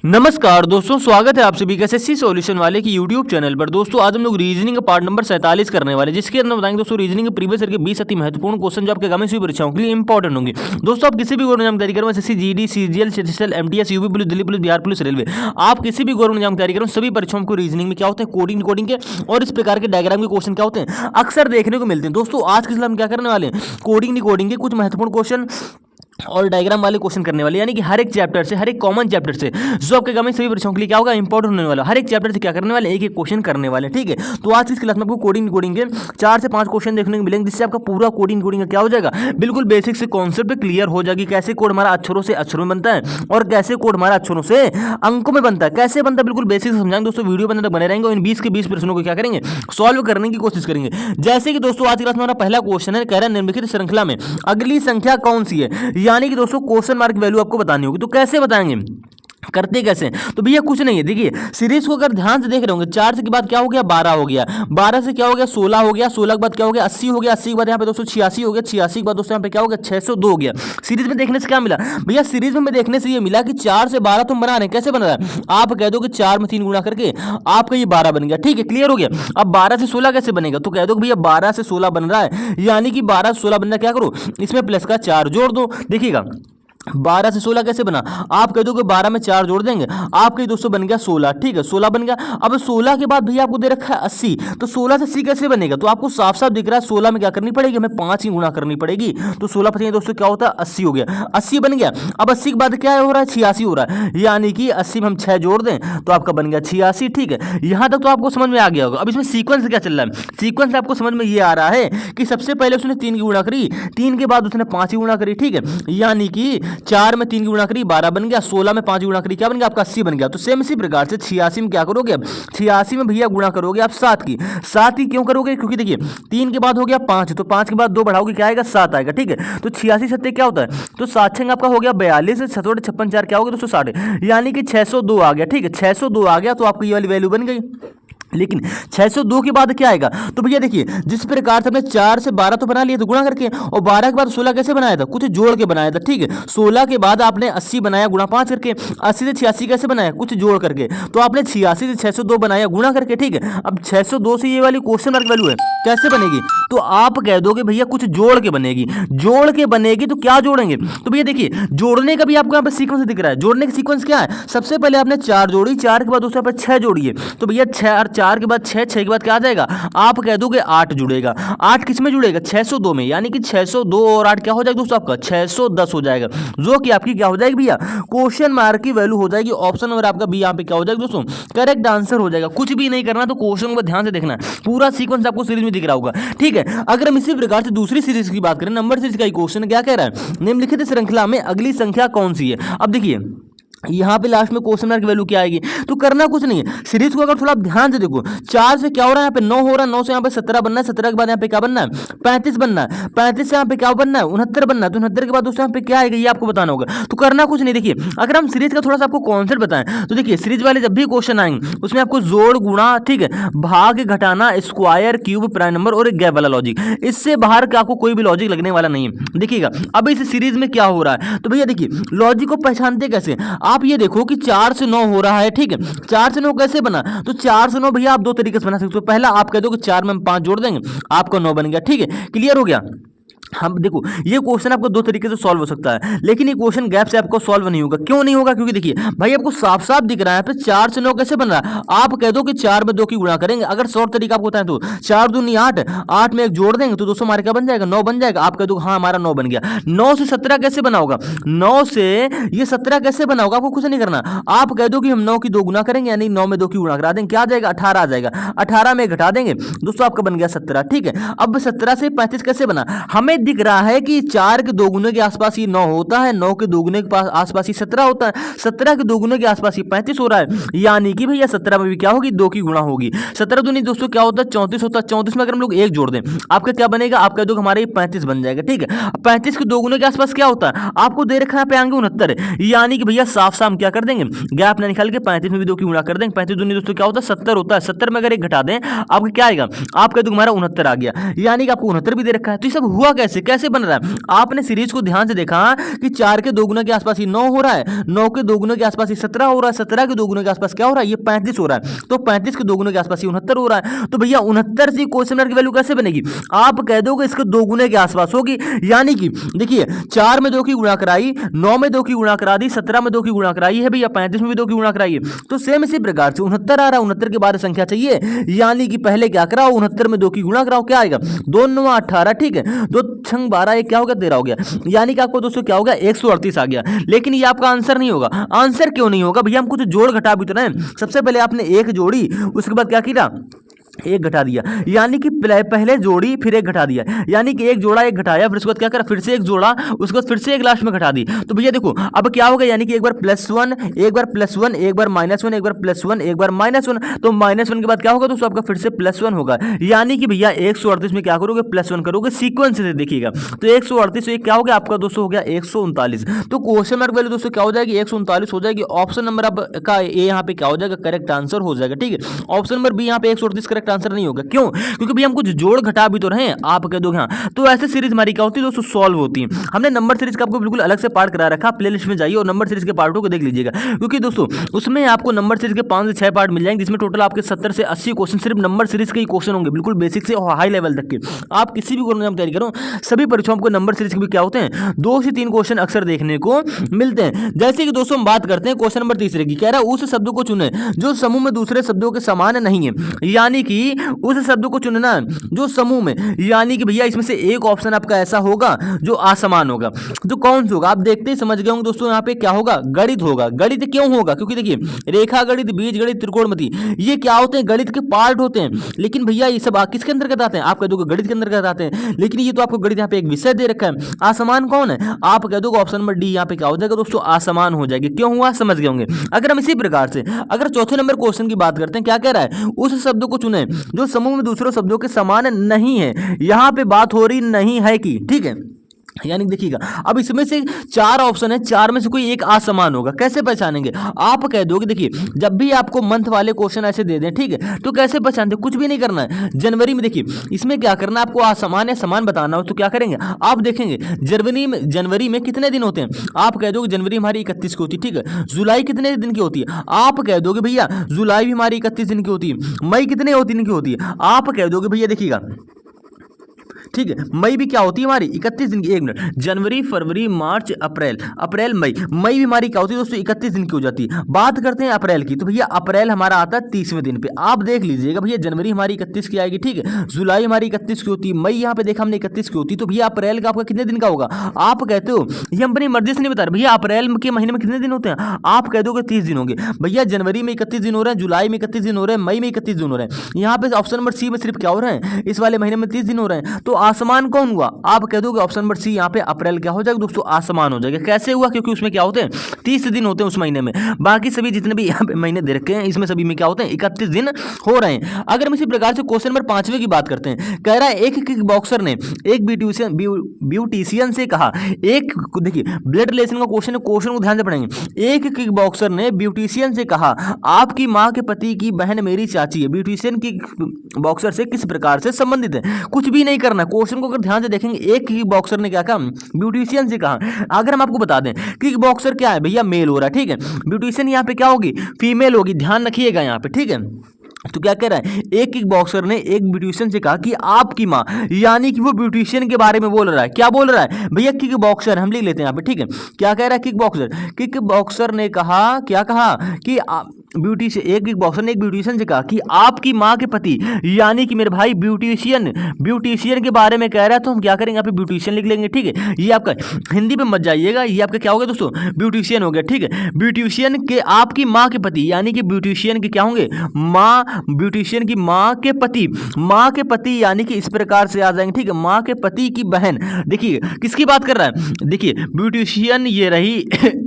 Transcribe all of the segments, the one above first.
नमस्कार दोस्तों, स्वागत है आप सभी का एसएससी सॉल्यूशन वाले की यूट्यूब चैनल पर। दोस्तों आज हम लोग रीजनिंग का पार्ट नंबर 47 करने वाले हैं, जिसके अंदर बताएंगे दोस्तों रीजनिंग के प्रीवियस ईयर के 20 अति महत्वपूर्ण क्वेश्चन जो आपके आगामी सभी परीक्षाओं के लिए इंपॉर्टेंट होंगे। दोस्तों आप किसी भी गवर्नमेंट एग्जाम की तैयारी करो, SSC, GD, CGL, HSL, MTS, UP police, Delhi police, Bihar police, railway, आप किसी भी गवर्नमेंट एग्जाम की तैयारी करो, सभी परीक्षाओं को रीजनिंग में क्या होते हैं, कोडिंग के और इस प्रकार के डायग्राम के क्वेश्चन क्या होते हैं, अक्सर देखने को मिलते हैं। दोस्तों आज के हम क्या करने वाले हैं, कोडिंग के कुछ महत्वपूर्ण क्वेश्चन और डायग्राम वाले क्वेश्चन करने वाले, यानी कि हर एक चैप्टर से, हर एक कॉमन चैप्टर से जो आपके आगामी सभी परीक्षाओं के लिए क्या होगा, इंपॉर्टेंट होने वाला, हर एक चैप्टर से क्या करने वाले, एक एक क्वेश्चन करने वाले। ठीक है, तो आज की क्लास में आपको कोडिंग के 4 से 5 क्वेश्चन देखने को मिलेंगे, जिससे आपका पूरा कोडिंग का क्या हो जाएगा, बिल्कुल बेसिक से कॉन्सेप्ट क्लियर हो जाएगी। कैसे कोड हमारा अक्षरों से अक्षरों में बनता है और कैसे कोड हमारा अक्षरों से अंकों में बनता है, कैसे बनता है, बिल्कुल बेसिक से समझाएंगे। दोस्तों वीडियो बने तक बने रहेंगे और इन 20 के 20 प्रश्नों को क्या करेंगे, सॉल्व करने की कोशिश करेंगे। जैसे कि दोस्तों आज की क्लास में हमारा पहला क्वेश्चन है, कह रहा है निम्नलिखित श्रृंखला में अगली संख्या कौन सी है, यानी कि दोस्तों क्वेश्चन मार्क वैल्यू आपको बतानी होगी। तो कैसे बताएंगे, करते कैसे, तो भैया कुछ नहीं है, देखिए सीरीज को अगर ध्यान से देख रहे होंगे, 4 के बाद क्या हो गया, 12 हो गया, 12 से क्या हो गया, 16 हो गया, 16 के बाद क्या हो गया, 80 हो गया, 80 के बाद यहाँ पे दोस्तों 86 हो गया, 86 के बाद दोस्तों यहाँ पे क्या हो गया, 602 हो गया। सीरीज में देखने से क्या मिला भैया, सीरीज में देखने से ये मिला कि 4 से 12 तुम बना रहे हैं, कैसे बन रहा है, आप कह दो कि 4 में 3 गुणा करके आपका ये 12 बन गया। ठीक है, क्लियर हो गया। अब 12 से 16 कैसे बनेगा, तो कह दो भैया 12 से 16 बन रहा है, यानी कि 12 से 16 बनना, क्या करो इसमें प्लस का 4 जोड़ दो। देखिएगा 12 से 16 कैसे बना, आप कह दो कि 12 में 4 जोड़ देंगे, आपके दोस्तों बन गया 16। ठीक है, 16 बन गया। अब 16 के बाद भैया आपको दे रखा है 80, तो 16 से 80 कैसे बनेगा, तो आपको साफ साफ दिख रहा है 16 में क्या करनी पड़ेगी, हमें 5 ही गुणा करनी पड़ेगी। तो 16 पचीस दोस्तों क्या होता है, 80 हो गया, 80 बन गया। अब 80 के बाद क्या हो रहा है, 86 हो रहा है, यानी कि 80 में हम 6 जोड़ दें तो आपका बन गया 86। ठीक है, यहां तक तो आपको समझ में आ गया होगा। अब इसमें सीक्वेंस क्या चल रहा है, सीक्वेंस आपको समझ में ये आ रहा है कि सबसे पहले उसने 3 की गुणा करी, 3 के बाद उसने 5 की गुणा करी। ठीक है, यानी कि 4 में 3 की गुणा करी 12 बन गया, 16 में 5 गुणा करी क्या बन गया, आपका 80 बन गया। तो सेम इसी प्रकार से 86 में क्या करोगे, अब 86 में भैया गुणा करोगे आप 7 की। 7 की क्यों करोगे, क्योंकि देखिए 3 के बाद हो गया 5, तो 5 के बाद 2 बढ़ाओगे क्या आएगा, 7 आएगा। ठीक है, तो 86 सत्ते क्या होता है, तो 7 छंग आपका हो गया 42, 7 56 4 क्या हो गया दोस्तों 60, यानी कि 602 आ गया। ठीक है, 602 आ गया, तो आपकी ये वाली वैल्यू बन गई। लेकिन 602 के बाद क्या आएगा, तो भैया देखिए जिस प्रकार से हमने 4 से 12 तो बना लिया तो गुणा करके, और 12 के बाद 16 कैसे बनाया था, कुछ जोड़ के बनाया था। ठीक है, 16 के बाद आपने 80 बनाया गुणा 5 करके, 80 से 86 कैसे बनाया, कुछ जोड़ करके, तो आपने 86 से 602 बनाया गुणा करके। ठीक है, अब 602 से ये वाली क्वेश्चन मार्क वैल्यू है, कैसे बनेगी, तो आप कह दोगे भैया कुछ जोड़ के बनेगी, जोड़ के बनेगी। तो क्या जोड़ेंगे, तो भैया देखिए जोड़ने का भी आपको यहाँ पे सीक्वेंस दिख रहा है। जोड़ने का सीक्वेंस क्या है, सबसे पहले आपने 4 जोड़ी, 4 के बाद दूसरे पर 6 जोड़िए, तो भैया 6 और 4 के बाद 6, 6 के बाद क्या आ जाएगा, आप कह दोगे 8 जुड़ेगा। 8 किस में जुड़ेगा, 602 में, यानी कि 602 और 8 क्या हो जाएगा दोस्तों, आपका 610 हो जाएगा, जो कि आपकी क्या हो जाएगी भैया, क्वेश्चन मार्क की वैल्यू हो जाएगी। ऑप्शन नंबर आपका बी यहाँ पे क्या हो जाएगा दोस्तों, करेक्ट आंसर हो जाएगा। कुछ भी नहीं करना, तो क्वेश्चन को ध्यान से देखना है, पूरा सीक्वेंस आपको सीरीज में दिख रहा होगा। ठीक है, अगर हम इसी प्रकार से दूसरी सीरीज की बात करें, नंबर सीरीज का क्वेश्चन क्या कह रहा है, निम्नलिखित श्रृंखला में अगली संख्या कौन सी है। अब देखिए यहाँ पे लास्ट में क्वेश्चन मार्क वैल्यू क्या आएगी, तो करना कुछ नहीं है, सीरीज को अगर थोड़ा ध्यान से देखो, 4 से क्या हो रहा है, यहाँ पे 9 हो रहा है, 9 से यहाँ पे 17 बनना है, 17 के बाद यहाँ पे क्या बनना है, 35 बनना है, 35 से यहाँ पे क्या बनना है, 69 बनना है, तो 69 के बाद दोस्तों यहाँ पे क्या आएगा, ये आपको बताना होगा। तो करना कुछ नहीं, देखिए अगर हम सीरीज का थोड़ा सा आपको कॉन्सेप्ट बताएं, तो देखिए सीरीज वाले जब भी क्वेश्चन आएंगे उसमें आपको जोड़, गुणा, ठीक है, भाग, घटाना, स्क्वायर, क्यूब, प्राइम नंबर और एक गैप वाला लॉजिक, इससे बाहर का आपको कोई भी लॉजिक लगने वाला नहीं है। देखिएगा अब इस सीरीज में क्या हो रहा है, तो भैया देखिए लॉजिक को पहचानते कैसे, आप ये देखो कि 4 से 9 हो रहा है। ठीक है, 4 से 9 कैसे बना, तो 4 से 9 भैया आप 2 तरीके से बना सकते हो। पहला आप कह दो कि 4 में हम 5 जोड़ देंगे, आपका 9 बन गया। ठीक है, क्लियर हो गया। हम देखो ये क्वेश्चन आपको 2 तरीके से सॉल्व हो सकता है, लेकिन ये क्वेश्चन गैप से आपको सॉल्व नहीं होगा। क्यों नहीं होगा, क्योंकि देखिए भाई आपको साफ साफ दिख रहा है पे 4 से 9 कैसे बन रहा है, आप कह दो कि 4 में 2 की गुणा करेंगे। अगर शॉर्ट तरीका आपको बताएं तो 4 दूनी 8, 8 में 1 जोड़ देंगे तो दोस्तों हमारे क्या बन जाएगा, 9 बन जाएगा। आप कह दो हाँ हमारा 9 बन गया। 9 से 17 कैसे बना होगा, 9 से ये 17 कैसे बना होगा, आपको कुछ नहीं करना, आप कह दो कि हम 9 की 2 गुना करेंगे, यानी 9 में 2 की गुणा करा देंगे, क्या आ जाएगा, 18 आ जाएगा। 18 में घटा देंगे दोस्तों, आपका बन गया 17। ठीक है, अब 17 से 35 कैसे बना, हमें दिख रहा है कि 4 के दोगुने के आसपास ये 9 होता है, 9 के दोगुने के आसपास ये 17 होता है, 17 के दोगुने के आसपास ये 35 हो रहा है, यानी कि भैया 17 में भी क्या होगी, 2 की गुणा होगी। 17 दूनी दोस्तों क्या होता है, 34 होता है। 34 में अगर हम लोग 1 जोड़ दें आपका क्या बनेगा, आपका दो हमारे 35 बन जाएगा। ठीक है, 35 के दोगुने के आसपास क्या होता है, आपको दे रखा है पे आएंगे 69, यानी कि भैया साफ साफ क्या कर देंगे, गैप ना निकाल के 35 में भी 2 की गुणा कर देंगे। 35 दूनी दोस्तों क्या होता है, 70 होता है। 70 में अगर 1 घटा दें आपका क्या आएगा, आपका तो हमारा 69 आ गया, यानी कि आपको 69 भी दे रखा है। तो ये सब हुआ कैसे कैसे बन रहा है? आपने सीरीज को ध्यान से देखा कि 4 के 2 गुना के आसपास ये 9 हो रहा है, 9 के 2 गुना के आसपास ये 17 हो रहा है, 17 के 2 गुना के आसपास क्या हो रहा है? ये 35 हो रहा है। तो 35 के 2 गुना के आसपास ये 69 हो रहा है। तो भैया 69 से क्वेश्चन मार्क की वैल्यू कैसे बनेगी? आप कह दोगे इसके 2 गुने के आसपास होगी, यानी कि देखिए 4 में 2 की गुणा कराई, 9 में 2 की गुणा करा दी, 17 में 2 की गुणा कराई है भैया, 35 में भी 2 की गुणा कराई है। तो सेम इसी प्रकार से 69 आ रहा है, 69 के बाद संख्या चाहिए, यानी कि पहले क्या कराओ, 69 में 2 की गुणा कराओ, क्या आएगा? 2 9 18, ठीक है, 2 6 12, ये क्या हो गया? 13 हो गया, यानी कि आपको दोस्तों क्या हो गया? 138 आ गया। लेकिन ये आपका आंसर नहीं होगा। आंसर क्यों नहीं होगा भैया? हम कुछ जोड़ घटा भी तो रहे हैं। सबसे पहले आपने एक जोड़ी, उसके बाद क्या किया? एक घटा दिया, यानी कि पहले जोड़ी फिर एक घटा दिया, यानी कि एक जोड़ा एक घटाया, फिर उसके बाद क्या करा? फिर से एक जोड़ा, उसके बाद फिर से एक लास्ट में घटा दी। तो भैया देखो अब क्या होगा, यानी कि एक बार +1, एक बार +1, एक बार -1, एक बार +1, एक बार -1, तो -1 के बाद क्या होगा दोस्तों? आपका फिर से +1 होगा, यानी कि भैया 138 में क्या करोगे? +1 करोगे, सीक्वेंस से देखिएगा। तो 138 से क्या हो गया आपका दोस्तों? हो गया 139। तो क्वेश्चन मार्क वैल्यू दोस्तों क्या हो जाएगी? 139 हो जाएगी। ऑप्शन नंबर आपका ए यहाँ पे क्या हो जाएगा? करेक्ट आंसर हो जाएगा, ठीक है। ऑप्शन नंबर बी यहाँ पे 138 करेक्ट आंसर नहीं होगा। क्यों? क्योंकि भैया हम कुछ जोड़ घटा भी तो रहे हैं। आप कह दोगे हाँ, तो ऐसे सीरीज हमारी क्या होती है दोस्तों? सॉल्व होती है। हमने नंबर सीरीज का आपको बिल्कुल अलग से पार्ट करा रखा, प्लेलिस्ट में जाइए और नंबर सीरीज के पार्टों को देख लीजिएगा, क्योंकि दोस्तों उसमें आपको नंबर सीरीज के 5 से 6 पार्ट मिल जाएंगे, जिसमें टोटल आपके 70 से 80 क्वेश्चन सिर्फ नंबर सीरीज के ही क्वेश्चन होंगे, बिल्कुल बेसिक से हाई लेवल तक के। आप किसी भी एग्जाम तैयारी करो, सभी परीक्षाओं को नंबर सीरीज के भी क्या होते हैं? 2 से 3 क्वेश्चन अक्सर देखने को मिलते हैं। जैसे कि दोस्तों हम बात करते हैं क्वेश्चन नंबर तीसरे की, कह रहा है उस शब्द को चुने जो समूह में दूसरे शब्दों के समान नहीं है, यानी कि उस शब्द को चुनना जो समूह में, यानी कि भैया इसमें से एक ऑप्शन आपका ऐसा होगा जो असमान होगा। तो कौन सा होगा? आप देखते ही समझ गए होंगे दोस्तों, यहाँ पे क्या होगा? गणित होगा। गणित क्यों होगा? क्योंकि देखिए रेखा गणित, बीज गणित, त्रिकोणमिति, ये क्या होते हैं? गणित के पार्ट होते हैं। लेकिन भैया ये सब किसके अंतर्गत आते हैं? आप कह दोगे गणित के अंतर्गत आते हैं, लेकिन ये तो आपको गणित यहाँ पे एक विषय दे रखा है। असमान कौन है? आप कह दोगे ऑप्शन नंबर डी यहाँ पे क्या हो जाएगा दोस्तों? असमान हो जाएगी। क्यों हुआ? समझ गए होंगे। अगर हम इसी प्रकार से अगर चौथे नंबर क्वेश्चन की बात करते हैं, क्या कह रहा है? उस शब्द को चुने जो समूह में दूसरे शब्दों के समान नहीं है। यहां पे बात हो रही नहीं है कि, ठीक है, यानी देखिएगा अब इसमें से 4 ऑप्शन है, 4 में से कोई एक असमान होगा। कैसे पहचानेंगे? आप कह दोगे देखिए जब भी आपको मंथ वाले क्वेश्चन ऐसे दे दें, ठीक है, तो कैसे पहचानते? कुछ भी नहीं करना है। जनवरी में देखिए इसमें क्या करना है, आपको असमान या समान बताना हो तो क्या करेंगे? आप देखेंगे जनवरी में कितने दिन होते हैं? आप कह दोगे जनवरी हमारी 31 की होती है, ठीक है। जुलाई कितने दिन की होती है? आप कह दोगे भैया जुलाई भी हमारी 31 दिन की होती है। मई कितने दिन की होती है? आप कह दोगे भैया देखिएगा, ठीक है, मई भी क्या होती है हमारी? 31 दिन की। 1 मिनट, जनवरी, फरवरी, मार्च, अप्रैल, अप्रैल, मई, मई भी हमारी क्या होती है दोस्तों? 31 दिन की हो जाती है। बात करते हैं अप्रैल की, तो भैया अप्रैल हमारा आता है 30वें दिन पे। आप देख लीजिएगा भैया जनवरी हमारी 31 की आएगी, ठीक है, जुलाई हमारी 31 की होती है, मई यहाँ पे देखा हमने 31 की होती है, तो भैया अप्रैल का आपका कितने दिन का होगा? आप कहते हो ये हम अपनी मर्जी से नहीं बता रहे भैया, अप्रैल के महीने में कितने दिन होते हैं? आप कह दोगे 30 दिन होंगे। भैया जनवरी में 31 दिन हो रहे हैं, जुलाई में 31 दिन हो रहे हैं, मई में 31 दिन हो रहे हैं। यहाँ पे ऑप्शन नंबर सी में सिर्फ क्या हो रहे हैं? इस वाले महीने में 30 दिन हो रहे हैं। तो आसमान कौन हुआ? आप कह दोगे ऑप्शन नंबर सी, यहाँ पे अप्रैल क्या हो जाएगा दोस्तों? आसमान हो जाएगा। कैसे हुआ? क्योंकि उसमें क्या होते हैं? 30 दिन होते हैं उस महीने में। बाकी सभी जितने भी यहाँ पे महीने दे रखे हैं इसमें सभी में क्या होते हैं? 31 दिन हो रहे हैं। अगर हम इसी प्रकार से क्वेश्चन नंबर 5वें की बात करते हैं, कह रहा है एक किक बॉक्सर ने एक ब्यूटिशियन से कहा, एक देखिए ब्लड रिलेशन का क्वेश्चन है, क्वेश्चन को ध्यान से पढ़ेंगे। एक किक बॉक्सर ने ब्यूटिशियन से कहा, आपकी माँ के पति की बहन मेरी चाची है। ब्यूटिशियन की बॉक्सर से किस प्रकार से संबंधित है? कुछ भी नहीं करना, क्वेश्चन को अगर ध्यान से देखेंगे, एक किक बॉक्सर ने क्या कहा? ब्यूटिशियन से कहा। अगर हम आपको बता दें किक बॉक्सर क्या है भैया? मेल हो रहा है, ठीक है। ब्यूटिशियन यहाँ पे क्या होगी? फीमेल होगी, ध्यान रखिएगा यहाँ पे, ठीक है। तो क्या कह रहा है? एक किक बॉक्सर ने एक ब्यूटिशियन से कहा कि आपकी माँ, यानी कि वो ब्यूटिशियन के बारे में बोल रहा है। क्या बोल रहा है भैया? किक बॉक्सर, हम लिख लेते हैं यहाँ पे, ठीक है। क्या कह रहा है? किक बॉक्सर ने कहा, क्या कहा कि ब्यूटिशियन, एक किक बॉक्सर ने एक ब्यूटिशियन से कहा कि आपकी माँ के पति, यानी कि मेरे भाई ब्यूटिशियन के बारे में कह रहा है। तो हम क्या करेंगे? यहाँ पे ब्यूटिशियन लिख लेंगे, ठीक है। ये आपका हिंदी में मत जाइएगा, ये आपका क्या हो गया दोस्तों? ब्यूटिशियन हो गया, ठीक है। ब्यूटिशियन के आपकी माँ के पति, यानी कि ब्यूटिशियन के क्या होंगे? माँ, ब्यूटिशियन की माँ के पति, माँ के पति यानी कि इस प्रकार से आ जाएंगे, ठीक है। माँ के पति की बहन, देखिए किसकी बात कर रहा है? देखिए ब्यूटिशियन ये रही,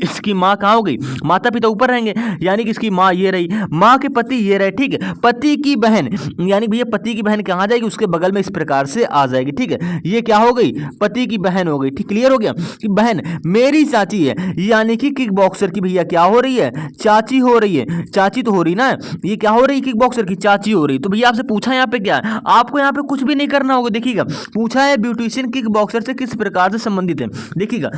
इसकी माँ कहाँ हो गई? माता पिता ऊपर रहेंगे, यानी कि इसकी माँ ये रही, माँ के पति ये रहे, ठीक है। पति की बहन यानी भैया पति की बहन कहाँ जाएगी, उसके बगल में इस प्रकार से आ जाएगी, ठीक है। ये क्या हो गई, पति की बहन हो गई, ठीक, क्लियर हो गया कि बहन मेरी चाची है, यानी कि किक बॉक्सर की भैया क्या हो रही है, चाची हो रही है, चाची तो हो रही ना, ये क्या हो रही है, किक बॉक्सर की चाची हो रही। तो भैया आपसे पूछा यहाँ पे क्या है, आपको यहाँ पे कुछ भी नहीं करना होगा, देखिएगा पूछा है ब्यूटिशियन किक बॉक्सर से किस प्रकार से संबंधित है। देखिएगा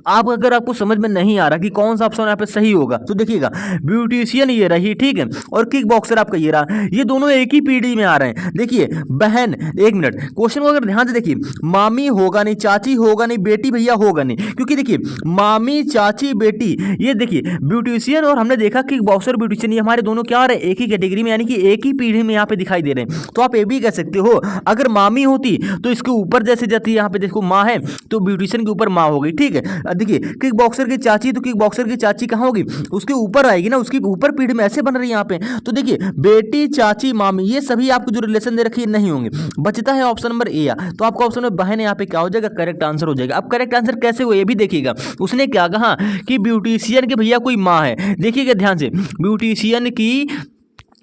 आप अगर आपको समझ में नहीं आ रहा कि कौन सा ऑप्शन यहाँ पे सही होगा तो देखिएगा ब्यूटिशियन ये रही, ठीक है, और किक बॉक्सर आपका ये रहा, ये दोनों एक ही पीढ़ी में आ रहे हैं। देखिए बहन, एक मिनट क्वेश्चन को अगर ध्यान से देखिए, मामी होगा नहीं, चाची होगा नहीं, बेटी भैया होगा नहीं, क्योंकि देखिए मामी चाची बेटी, ये देखिए ब्यूटिशियन और हमने देखा किक बॉक्सर ब्यूटिशियन, ये हमारे दोनों क्या आ रहे हैं, एक ही कैटेगरी में, यानी कि एक ही पीढ़ी में यहाँ पे दिखाई दे रहे हैं। तो आप ये भी कह सकते हो अगर मामी होती तो इसके ऊपर जैसे जाती है, यहाँ पे देखो माँ है तो ब्यूटिशियन के ऊपर माँ हो गई, ठीक है। देखिए किक बॉक्सर की चाची, तो किक बॉक्सर की चाची कहाँ होगी, उसके ऊपर आएगी ना, उसके ऊपर पीढ़ी में ऐसे बन रही है यहाँ पे। तो देखिए बेटी चाची मामी ये सभी आपको जो रिलेशन दे रखी है नहीं होंगे, बचता है ऑप्शन नंबर ए। तो आपका ऑप्शन में बहन यहाँ पे क्या हो जाएगा, करेक्ट आंसर हो जाएगा। अब करेक्ट आंसर कैसे हो ये भी देखिएगा, उसने क्या कहा कि ब्यूटिशियन के भैया कोई माँ है, देखिएगा ध्यान से, ब्यूटिशियन की,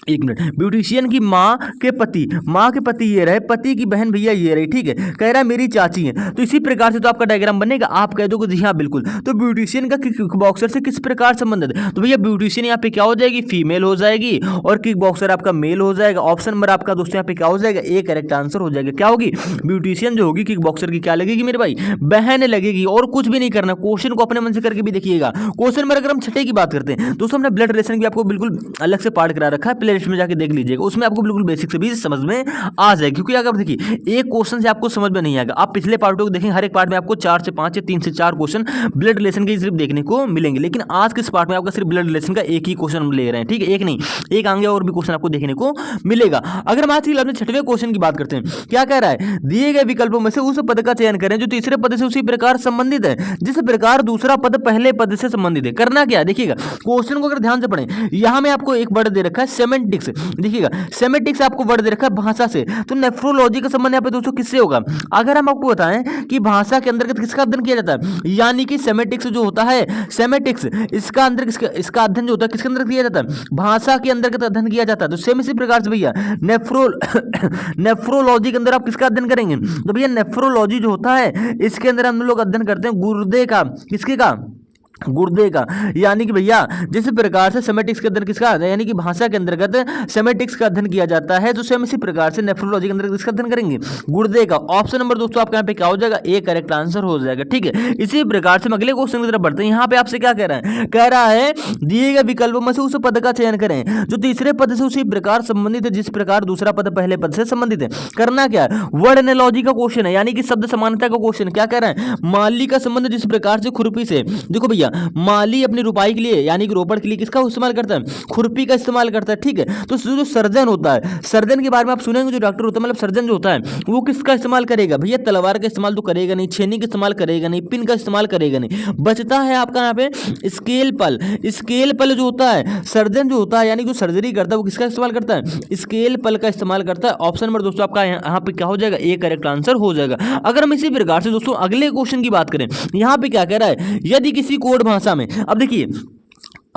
एक मिनट, ब्यूटिशियन की माँ के पति ये रहे, पति की बहन भैया ये रही, ठीक है। कह रहा है मेरी चाची है, तो इसी प्रकार से तो आपका डायग्राम बनेगा, आप कह दोगे जी हाँ बिल्कुल। तो ब्यूटिशियन का किक बॉक्सर से किस प्रकार संबंधित है, तो भैया ब्यूटिशियन यहाँ पे क्या हो जाएगी, फीमेल हो जाएगी, और किक बॉक्सर आपका मेल हो जाएगा। ऑप्शन नंबर आपका दोस्तों यहाँ पे क्या हो जाएगा, ए करेक्ट आंसर हो जाएगा। क्या होगी, ब्यूटिशियन जो होगी किक बॉक्सर की क्या लगेगी मेरे भाई, बहन लगेगी, और कुछ भी नहीं करना। क्वेश्चन को अपने मन से करके भी देखिएगा। क्वेश्चन नंबर अगर हम छठे की बात करते हैं दोस्तों, हमने ब्लड रिलेशन भी आपको बिल्कुल अलग से पार्ट करा रखा है, प्ले लिस्ट में जाके देख लीजिए, उसमें आपको बिल्कुल बेसिक से भी समझ में आ जाएगा। क्योंकि अगर देखिए एक क्वेश्चन से आपको समझ में नहीं आएगा, आप पिछले पार्टों को देखें, हर एक पार्ट में आपको 4 से 5 या 3 से 4 क्वेश्चन ब्लड रिलेशन के सिर्फ देखने को मिलेंगे, लेकिन आज के इस पार्ट में आपका सिर्फ ब्लड रिलेशन का एक ही क्वेश्चन हम ले रहे हैं, ठीक है, एक नहीं, एक आगे और भी क्वेश्चन आपको देखने को मिलेगा। अगर हम आज की अपने छठवें क्वेश्चन की बात करते हैं, क्या कह रहा है, दिए गए विकल्पों में से उस पद का चयन करें जो तीसरे पद से उसी प्रकार संबंधित है जिस प्रकार दूसरा पद पहले पद से संबंधित है। करना क्या है, देखिएगा क्वेश्चन को अगर ध्यान से पढ़ें, यहां में आपको एक वर्ड दे रखा है सेमेंटिक्स, देखिएगा सेमेटिक्स आपको वर्ड दे रखा है भाषा से, तो नेफ्रोलॉजी का संबंध यहाँ पे दोस्तों किससे होगा। अगर हम आपको बताएं कि भाषा के अंतर्गत किसका अध्ययन किया जाता है, यानी कि सेमेटिक्स जो होता है, सेमेटिक्स इसका अंदर इसका अध्ययन जो होता है किसके अंदर किया जाता है, भाषा के अंतर्गत अध्ययन किया जाता है। तो सेम इसी प्रकार से भैया नेफ्रोलॉजी के अंदर आप किसका अध्ययन करेंगे, तो भैया नेफ्रोलॉजी जो होता है इसके अंदर हम लोग अध्ययन करते हैं गुर्दे का, किसके का, गुर्दे का। यानी कि भैया जिस प्रकार से सेमेटिक्स के अंदर किसका, यानी कि भाषा के अंतर्गत सेमेटिक्स का अध्ययन किया जाता है, तो सेम इसी प्रकार से नेफ्रोलॉजी के अंदर किसका अध्ययन करेंगे, गुर्दे का। ऑप्शन नंबर दोस्तों आपका यहाँ पे क्या हो जाएगा, ए करेक्ट आंसर हो जाएगा, ठीक है। इसी प्रकार से हम अगले क्वेश्चन की तरफ बढ़ते हैं। यहाँ पे आपसे क्या कह रहा है, कह रहा है दिए गए विकल्पों में से उस पद का चयन करें जो तीसरे पद से उसी प्रकार संबंधित है जिस प्रकार दूसरा पद पहले पद से संबंधित है। करना क्या है, वर्ड एनालॉजी का क्वेश्चन है, यानी कि शब्द समानता का क्वेश्चन। क्या कह रहा है, माली का संबंध जिस प्रकार से खुरपी से, देखो भैया माली अपनी रुपाई के लिए यानी कि रोपड़ के लिए किसका इस्तेमाल करता है, खुरपी का इस्तेमाल करता है, ठीक है। तो जो सर्जन होता है, सर्जन के बारे में आप सुनेंगे, जो डॉक्टर होता है मतलब सर्जन जो होता है वो किसका इस्तेमाल करेगा, भैया तलवार का इस्तेमाल तो करेगा नहीं, छेनी का इस्तेमाल करेगा नहीं, पिन का इस्तेमाल करेगा नहीं। बचता है आपका यहाँ पे स्केल पल। स्केल पल जो होता है, सर्जन जो होता है यानी कि सर्जरी करता है वो किसका इस्तेमाल करता है, स्केल पल का इस्तेमाल करता है। ऑप्शन नंबर दोस्तों आपका यहाँ पे क्या हो जाएगा, ए करेक्ट आंसर हो जाएगा। अगर हम इसी प्रकार से दोस्तों अगले क्वेश्चन की बात करें, यहाँ पे क्या कह रहा है, यदि किसी कोड भाषा में, अब देखिए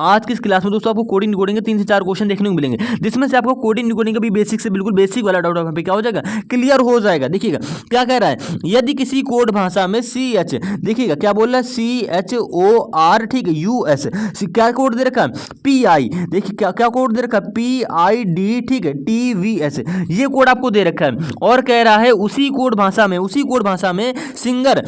आज की इस क्लास में दोस्तों आपको कोडिंग डिकोडिंग के 3 से 4 क्वेश्चन देखने को मिलेंगे, जिसमें से आपको कोडिंग डिकोडिंग का भी बेसिक से बिल्कुल बेसिक वाला डाउट यहाँ पे क्या हो जाएगा, क्लियर हो जाएगा। देखिएगा क्या कह रहा है, यदि किसी कोड भाषा में CH, देखिएगा क्या बोल रहा है, CHOR, ठीक है, US, क्या कोड दे रखा है, PI, देखिए क्या क्या कोड दे रखा है, PID, ठीक है, TVS, ये कोड आपको दे रखा है। और कह रहा है उसी कोड भाषा में सिंगर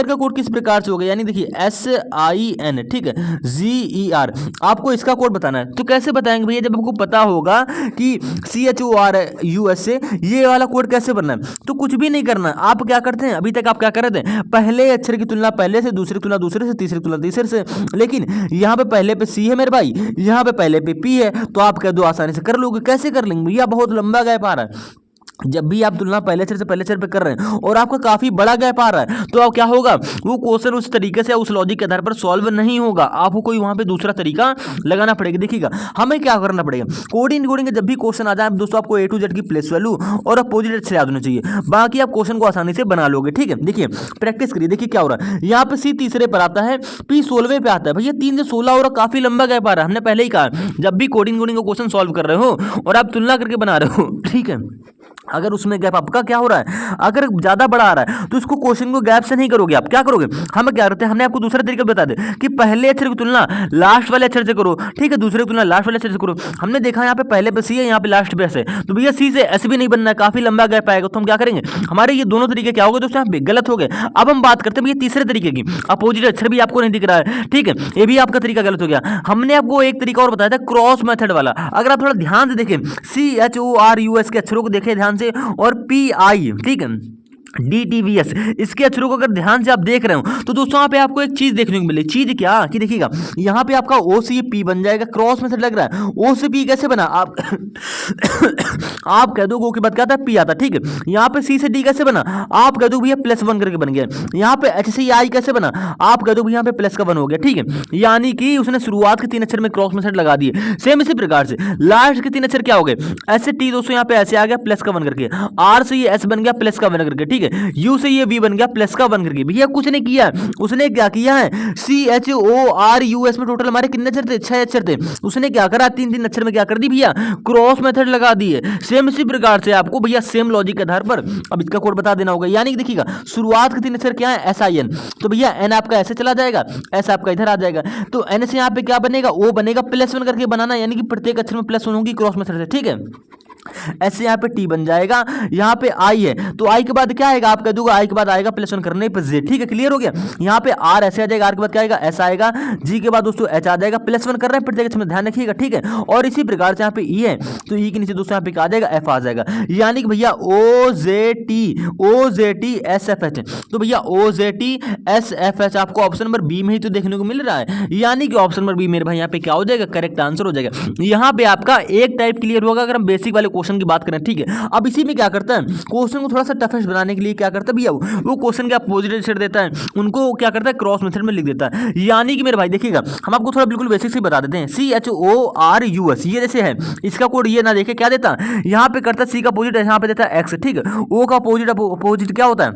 का कोड किस प्रकार से होगा, यानी देखिए SIN, ठीक है, GER, आपको इसका कोड बताना है। तो कैसे बताएंगे भैया, जब आपको पता होगा कि CHOR US से ये वाला कोड कैसे बनना है, तो कुछ भी नहीं करना। आप क्या करते हैं, अभी तक आप क्या कर रहे थे, पहले अक्षर की तुलना पहले से, दूसरे की तुलना दूसरे से, तीसरे की तुलना तीसरे से, लेकिन यहाँ पे पहले पे C है मेरे भाई, यहाँ पे पहले पे P है, तो आप कह दो आसानी से कर लोगे। कैसे कर लेंगे भैया, बहुत लंबा गैप आ रहा है। जब भी आप तुलना पहले अक्षर से पहले अक्षर पे कर रहे हैं और आपका काफी बड़ा गैप आ रहा है, तो अब क्या होगा, वो क्वेश्चन उस तरीके से उस लॉजिक के आधार पर सॉल्व नहीं होगा, आपको कोई वहां पे दूसरा तरीका लगाना पड़ेगा। देखिएगा हमें क्या करना पड़ेगा, कोडिंग कोडिंग जब भी क्वेश्चन आ जाए दोस्तों, आपको A to Z की प्लेस वैल्यू और अपोजिट अक्षर याद होना चाहिए, बाकी आप क्वेश्चन को आसानी से बना लोगे। ठीक है, देखिए प्रैक्टिस करिए। देखिए क्या हो रहा है, यहाँ पे C तीसरे पर आता है, P 16वें पे आता है। भैया 3 से 16 और काफी लंबा गैप आ रहा है। हमने पहले ही कहा जब भी कोडिंग कोडिंग का क्वेश्चन सॉल्व कर रहे हो और आप तुलना करके बना रहे हो, ठीक है, अगर उसमें गैप आपका क्या हो रहा है, अगर ज्यादा बड़ा आ रहा है तो इसको क्वेश्चन को गैप से नहीं करोगे, आप क्या करोगे, हम क्या करते हैं, हमने आपको दूसरा तरीका बता दे कि पहले अक्षर की तुलना लास्ट वाले अक्षर से करो। ठीक है, दूसरे की तुलना लास्ट वाले अक्षर से करो। हमने देखा यहाँ पे पहले पे सी है, यहाँ पे लास्ट पे एस है, तो भैया सी से एस भी नहीं बनना है, काफी लंबा गैप आएगा। तो हम क्या करेंगे, हमारे ये दोनों तरीके क्या हो गए दोस्तों, यहाँ पे गलत हो गए। अब हम बात करते हैं भैया तीसरे तरीके की, अपोजिट अक्षर भी आपको नहीं दिख रहा है। ठीक है, ये भी आपका तरीका गलत हो गया। हमने आपको एक तरीका और बताया था क्रॉस मेथड वाला, अगर आप थोड़ा ध्यान से देखें, CHORUS के अक्षरों को देखें ध्यान से, और PI, ठीक है, DTVS, इसके अक्षरों को अगर ध्यान से आप देख रहे हो तो दोस्तों यहाँ पे आपको एक चीज देखने को मिले। चीज क्या कि देखिएगा यहाँ पे आपका O से P बन जाएगा, क्रॉस मेथड लग रहा है। O से P कैसे बना, आप आप कह दो O के बाद क्या आता है, P आता। ठीक है, यहाँ पे C से D कैसे बना, आप कह दो भैया +1 करके बन गया। यहाँ पे H से I कैसे बना, आप कह दो भैया यहाँ पे प्लस का 1 हो गया। ठीक है, यानी कि उसने शुरुआत के 3 अक्षर में क्रॉस मेथड लगा दिए। सेम इसी प्रकार से लास्ट के 3 अक्षर क्या हो गए, S से T दोस्तों यहाँ पे ऐसे आ गया +1 करके, R से ये S बन गया +1 करके। ठीक है, U से ये V बन गया +1 करके। भैया कुछ नहीं किया, उसने क्या किया है, CHORUS में टोटल हमारे कितने अक्षर थे, 6 अक्षर थे। उसने क्या करा, 3 अक्षर में क्या कर दी भैया, क्रॉस मेथड लगा दिए। सेम इसी प्रकार से आपको भैया सेम लॉजिक के आधार पर अब इसका कोड बता देना होगा। यानी कि देखिएगा शुरुआत के 3 अक्षर क्या है, SIN, तो भैया N आपका ऐसे चला जाएगा, S आपका इधर आ जाएगा, तो N से यहाँ पे क्या बनेगा, O बनेगा, +1 करके बनाना, यानी कि प्रत्येक अक्षर में +1 होगी क्रॉस मेथड से। ठीक है, ऐसे यहाँ पे T बन जाएगा, यहाँ पे I है, तो I के बाद क्या आएगा, आप कह दूंगा I के बाद आएगा +1 करने पे Z। ठीक है, क्लियर हो गया। यहाँ पे R ऐसे आ जाएगा, R के बाद क्या आएगा, S आएगा, G के बाद दोस्तों H आ जाएगा, +1 कर रहे हैं प्रत्येक अक्षर में, ध्यान रखिएगा। ठीक है, और इसी प्रकार से यहाँ पे E है, तो E के नीचे दोस्तों यहाँ पे क्या आ जाएगा, F आ जाएगा। यानी कि भैया OZT SFH, तो भैया OZT SFH आपको ऑप्शन नंबर बी में ही तो देखने को मिल रहा है, यानी कि ऑप्शन नंबर बी मेरे भाई यहाँ पे क्या हो जाएगा, करेक्ट आंसर हो जाएगा। यहाँ पे आपका एक टाइप क्लियर होगा अगर हम बेसिक वाले क्वेश्चन की बात करें। ठीक है, अब इसी में क्या करता है, क्वेश्चन को थोड़ा सा टफेस्ट बनाने के लिए क्या करता है भैया, वो क्वेश्चन के अपोजिट आंसर देता है, उनको क्या करता है, क्रॉस मेथड में लिख देता है। यानी कि मेरे भाई देखिएगा, हम आपको थोड़ा बिल्कुल बेसिक से बता देते हैं। CHORUS ये जैसे है, इसका कोड ये ना देखे क्या देता है, यहाँ पे करता है C का अपोजिट, यहाँ पे देता है X। ठीक है, O का अपोजिट क्या होता है,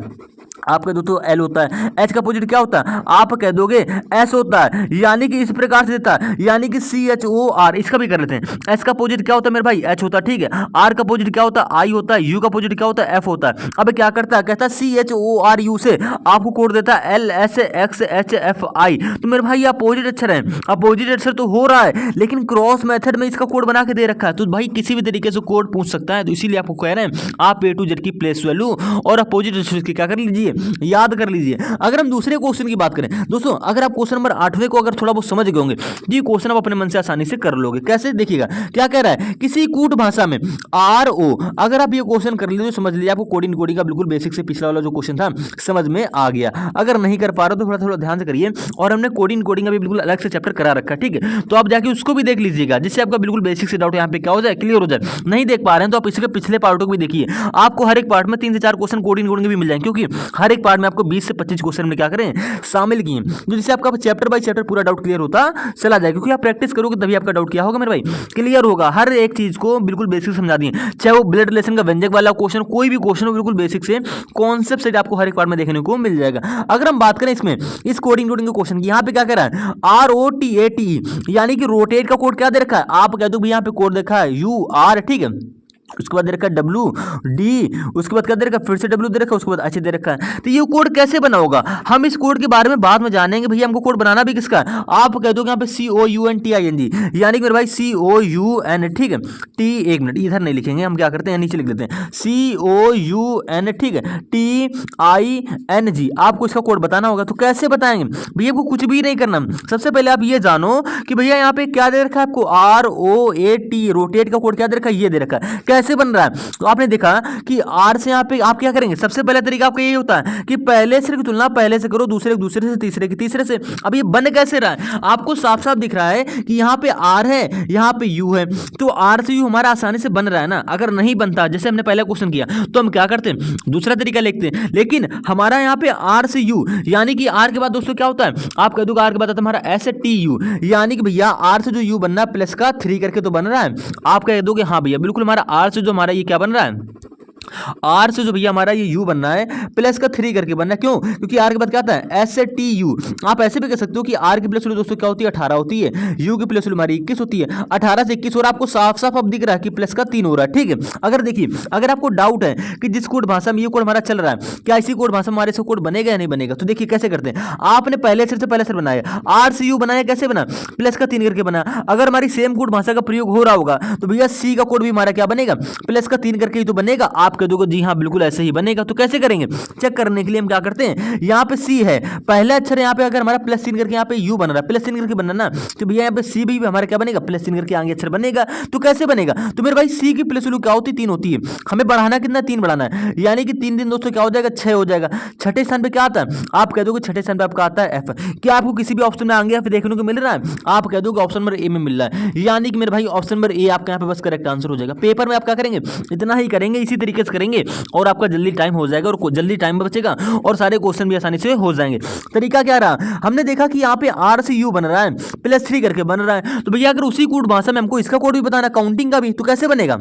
आप कह दो तो L होता है, H का अपोजिट क्या होता है, आप कह दोगे S होता है, यानी कि इस प्रकार से देता है, यानी कि CHOR, इसका भी कर लेते हैं। S का अपोजिट क्या होता है मेरे भाई, H होता है। ठीक है, R का अपोजिट क्या होता है, I होता है, U का अपोजिट क्या होता है, F होता है। अब क्या करता है, कहता है CHORU से आपको कोड देता है LSXHFI, तो मेरे भाई ये अपोजिट अक्षर है, अपोजिट अक्षर तो हो रहा है, लेकिन क्रॉस मेथड में इसका कोड बना के दे रखा है, तो भाई किसी भी तरीके से कोड पूछ सकता है। तो इसीलिए आपको कह रहे हैं आप A to Z की प्लेस वैल्यू और अपोजिट अक्षर की क्या कर लीजिए, याद कर लीजिए। अगर हम दूसरे क्वेश्चन की बात करें दोस्तों, अगर आप क्वेश्चन नंबर 8वें को अगर थोड़ा बहुत समझ गए होंगे तो ये क्वेश्चन आप अपने मन से आसानी से कर लोगे। कैसे, देखिएगा क्या कह रहा है, किसी कूट भाषा में RO, अगर आप ये क्वेश्चन कर लीजिए समझ लीजिए आपको कोडिंग का बिल्कुल बेसिक से पिछला वाला जो क्वेश्चन था समझ में आ गया। अगर नहीं कर पा रहे तो थोड़ा थोड़ा ध्यान से करिए, और हमने कोडिंग का भी बिल्कुल अलग से चैप्टर करा रखा है। ठीक है, तो आप जाके उसको भी देख लीजिएगा, जिससे आपका बिल्कुल बेसिक से डाउट यहाँ पे क्या हो जाए, क्लियर हो जाए। नहीं देख पा रहे हैं तो आप इसके पिछले पार्टों को भी देखिए, आपको हर एक पार्ट में 3 से 4 क्वेश्चन कोडिंग भी मिल जाएंगे, क्योंकि हर एक पार्ट में आपको 20 से 25 क्वेश्चन में क्या करें, शामिल किए, तो जिससे आपका चैप्टर बाय चैप्टर पूरा डाउट क्लियर होता चला जाएगा। क्योंकि आप प्रैक्टिस करोगे तभी आपका डाउट क्या होगा मेरे भाई, क्लियर होगा। हर एक चीज को बिल्कुल बेसिक समझा दिए, चाहे वो ब्लड रिलेशन का व्यंजक वाला क्वेश्चन, कोई भी क्वेश्चन हो बिल्कुल बेसिक से कॉन्सेप्ट से आपको हर एक पार्ट में देखने को मिल जाएगा। अगर हम बात करें इसमें इस कोडिंग के क्वेश्चन की, यहाँ पे क्या कह रहा है, ROTATE, यानी कि रोटेट का कोड क्या दे रखा है, आप कह दो भी यहाँ पे कोड देखा है UR। ठीक है, उसके बाद दे रखा है WD, उसके बाद क्या दे रखा है, फिर से W दे रखा है, उसके बाद H दे रखा है। तो ये कोड कैसे बना होगा, हम इस कोड के बारे में बाद में जानेंगे। भैया हमको कोड बनाना भी किसका है, आप कह दो यहाँ पे COUNTING, यानी कि मेरे भाई COUN। ठीक है, T, एक मिनट इधर नहीं लिखेंगे, हम क्या करते हैं नीचे लिख देते हैं COUN। ठीक है, TING, आपको इसका कोड बताना होगा। तो कैसे बताएंगे भैया, आपको कुछ भी नहीं करना, सबसे पहले आप ये जानो कि भैया यहाँ पे क्या दे रखा है आपको, ROAT, रोटेट का कोड क्या दे रखा है, ये दे रखा है। कैसे बन रहा है? तो आपने देखा कि आर से यहाँ पे आप क्या करेंगे, सबसे पहला तरीका आपका यही होता है कि पहले से की तुलना पहले से करो, दूसरे से, तीसरे की तीसरे से। अब ये बन कैसे रहा है? आपको साफ साफ दिख रहा है कि यहाँ पे आर है, यहाँ पे यू है, तो आर से यू हमारा आसानी से बन रहा है ना। अगर नहीं बनता, जैसे हमने पहले क्वेश्चन किया, तो हम क्या करते हैं, दूसरा तरीका लिखते हैं। लेकिन हमारा यहाँ पे आर से यू, यानी कि आर के बाद दोस्तों क्या होता है, आप कह दो आर के बाद आता है हमारा एस टी यू, यानी कि भैया आर से जो यू बनना है प्लस का 3 करके तो बन रहा है। आप कह दोगे हाँ भैया बिल्कुल, हमारा आर से जो हमारा ये क्या बन रहा है, आर से जो भैया हमारा ये यू बनना है प्लस का 3 करके बनना है। क्यों? क्योंकि आर के बाद क्या आता है, एस टी यू। आप ऐसे भी कह सकते हो कि आर की प्लस वैल्यू दोस्तों क्या होती है, 18 होती है, यू की प्लस वैल्यू हमारी 21 होती है। 18 से 21 और आपको साफ साफ अब दिख रहा है कि प्लस का 3 हो रहा है। ठीक है, अगर देखिए, अगर आपको डाउट है कि जिस कोड भाषा में ये कोड हमारा चल रहा है, क्या इसी कोड भाषा में हमारे से कोड बनेगा या नहीं बनेगा, तो देखिए कैसे करते हैं। आपने पहले से पहले सर बनाया, आर से यू बनाया, कैसे बना, प्लस का 3 करके बना। अगर हमारी सेम कोड भाषा का प्रयोग हो रहा होगा तो भैया सी का कोड भी हमारा क्या बनेगा, प्लस का 3 करके ही तो बनेगा। आप कह दोगे जी हाँ बिल्कुल ऐसे ही बनेगा। तो कैसे करेंगे, चेक करने के लिए हम क्या करते हैं, यहाँ पे सी है, पहला अक्षर यहाँ पे अगर हमारा प्लस 3 करके यहाँ पे यू बन रहा है, प्लस 3 करके बनना ना, तो भैया यहाँ पे सी भी हमारा क्या बनेगा, प्लस 3 करके आगे अक्षर बनेगा। तो कैसे बनेगा, तो मेरे भाई सी की प्लस वैल्यू क्या होती है, 3 होती है। हमें बढ़ाना कितना, 3 बढ़ाना है, यानी कि 3 दोस्तों क्या हो जाएगा, 6 हो जाएगा। छठे स्थान पे क्या आता है, आप कह दोगे छठे स्थान पे आपका आता है एफ। क्या आपको किसी भी ऑप्शन में आगे यहाँ पे देखने को मिल रहा है, आप कह दोगे ऑप्शन नंबर ए में मिल रहा है, यानी कि मेरे भाई ऑप्शन नंबर ए आपका यहाँ पे बस करेक्ट आंसर हो जाएगा। पेपर में आप क्या करेंगे, इतना ही करेंगे, इसी तरीके से करेंगे और आपका जल्दी टाइम हो जाएगा और जल्दी टाइम बचेगा और सारे क्वेश्चन भी आसानी से हो जाएंगे। तरीका क्या रहा, हमने देखा कि यहाँ पे आर से यू बन रहा है, प्लस 3 करके बन रहा है, तो भैया अगर उसी कोड भाषा में हमको इसका कोड भी बताना, काउंटिंग का भी, तो कैसे बनेगा।